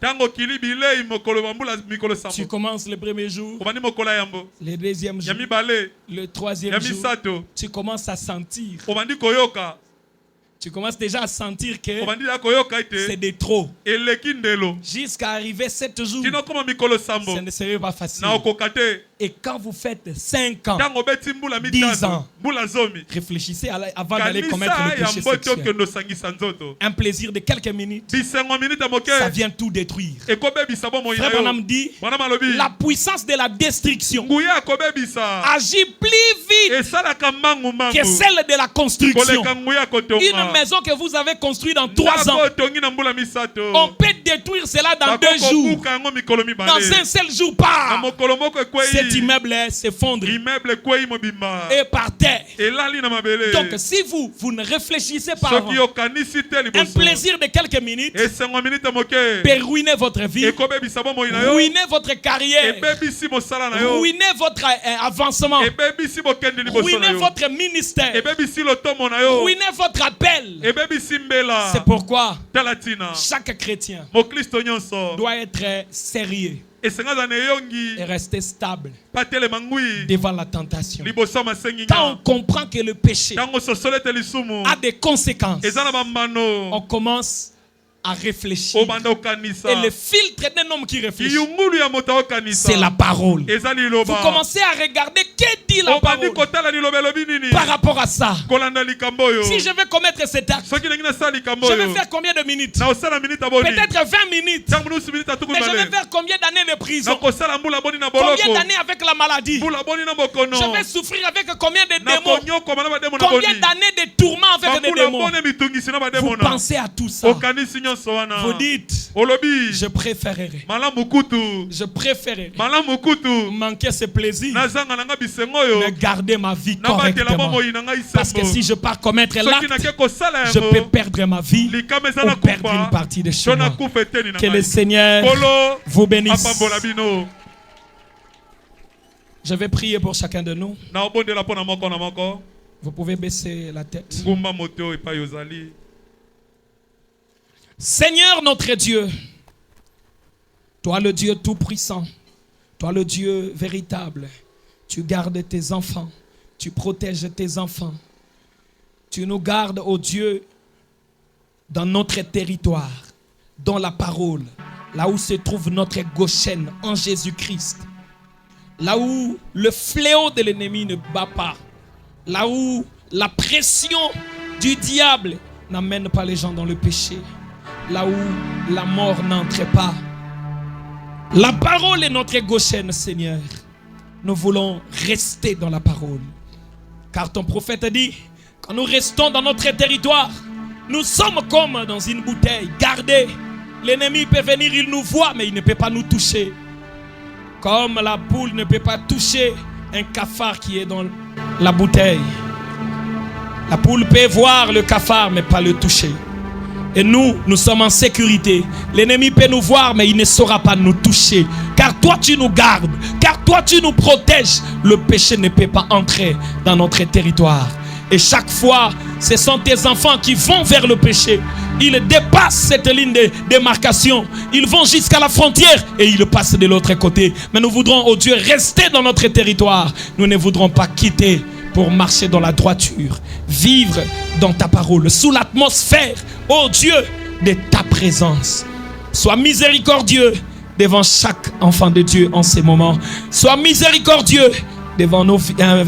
Tu commences le premier jour, le deuxième jour, le troisième jour, tu commences à sentir. Tu commences déjà à sentir que c'est de trop. Jusqu'à arriver 7 jours, ce ne serait pas facile. Et quand vous faites 5 ans, 10 ans, réfléchissez avant d'aller commettre le péché sexuel. Un plaisir de quelques minutes, ça vient tout détruire. Frère Branham dit, la puissance de la destruction agit plus vite que celle de la construction. Une maison que vous avez construite dans 3 ans, on peut détruire cela dans 2 jours. Dans un seul jour, pas. Cet immeuble s'effondre et par terre. Donc si vous ne réfléchissez pas avant, un plaisir de quelques minutes peut ruiner votre vie, ruiner votre carrière, ruiner votre avancement, ruiner votre ministère, ruiner votre appel. C'est pourquoi chaque chrétien doit être sérieux et rester stable devant la tentation. Quand on comprend que le péché a des conséquences, on commence à réfléchir. Et le filtre d'un homme qui réfléchit, c'est la parole. Vous commencez à regarder que dit la parole par rapport à ça. Si je vais commettre cet acte, je vais faire combien de minutes? Peut-être 20 minutes. Mais je vais faire combien d'années de prison? Combien d'années avec la maladie? Je vais souffrir avec combien de démons? Combien d'années de tourments avec des démons? Vous pensez à tout ça. Vous dites, je préférerais manquer ce plaisir mais garder ma vie correctement. Parce que si je pars commettre l'acte, je peux perdre ma vie ou perdre une partie des chemins. Que le Seigneur vous bénisse. Je vais prier pour chacun de nous. Vous pouvez baisser la tête. Seigneur notre Dieu, toi le Dieu tout-puissant, toi le Dieu véritable, tu gardes tes enfants, tu protèges tes enfants. Tu nous gardes, ô Dieu, dans notre territoire, dans la parole, là où se trouve notre Goshen en Jésus-Christ. Là où le fléau de l'ennemi ne bat pas. Là où la pression du diable n'amène pas les gens dans le péché. Là où la mort n'entre pas. La parole est notre Goshen, Seigneur. Nous voulons rester dans la parole. Car ton prophète dit, quand nous restons dans notre territoire, nous sommes comme dans une bouteille gardée. L'ennemi peut venir, il nous voit, mais il ne peut pas nous toucher. Comme la poule ne peut pas toucher un cafard qui est dans la bouteille. La poule peut voir le cafard, mais pas le toucher. Et nous sommes en sécurité. L'ennemi peut nous voir, mais il ne saura pas nous toucher. Car toi, tu nous gardes. Car toi, tu nous protèges. Le péché ne peut pas entrer dans notre territoire. Et chaque fois, ce sont tes enfants qui vont vers le péché. Ils dépassent cette ligne de démarcation. Ils vont jusqu'à la frontière et ils passent de l'autre côté. Mais nous voudrons, oh Dieu, rester dans notre territoire. Nous ne voudrons pas quitter pour marcher dans la droiture. Vivre dans ta parole, sous l'atmosphère, oh Dieu, de ta présence. Sois miséricordieux devant chaque enfant de Dieu en ces moments. Sois miséricordieux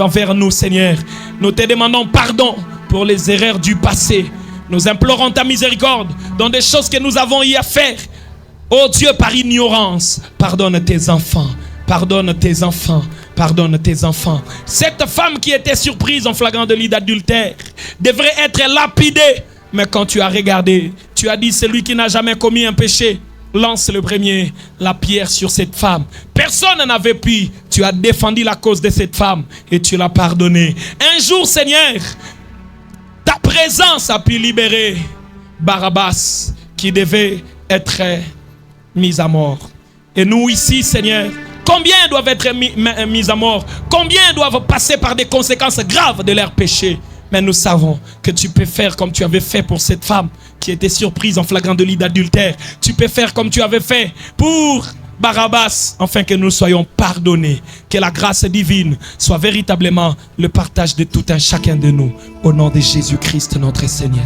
envers nous, Seigneur. Nous te demandons pardon pour les erreurs du passé. Nous implorons ta miséricorde dans des choses que nous avons eu à faire. Oh Dieu, par ignorance, pardonne tes enfants. Pardonne tes enfants. Pardonne tes enfants. Cette femme qui était surprise en flagrant délit d'adultère devrait être lapidée. Mais quand tu as regardé, tu as dit, celui qui n'a jamais commis un péché, lance le premier la pierre sur cette femme. Personne n'avait pu. Tu as défendu la cause de cette femme et tu l'as pardonnée. Un jour, Seigneur, ta présence a pu libérer Barabbas qui devait être mis à mort. Et nous ici, Seigneur, combien doivent être mis à mort? Combien doivent passer par des conséquences graves de leur péché? Mais nous savons que tu peux faire comme tu avais fait pour cette femme qui était surprise en flagrant délit d'adultère. Tu peux faire comme tu avais fait pour Barabbas, afin que nous soyons pardonnés. Que la grâce divine soit véritablement le partage de tout un chacun de nous. Au nom de Jésus-Christ, notre Seigneur.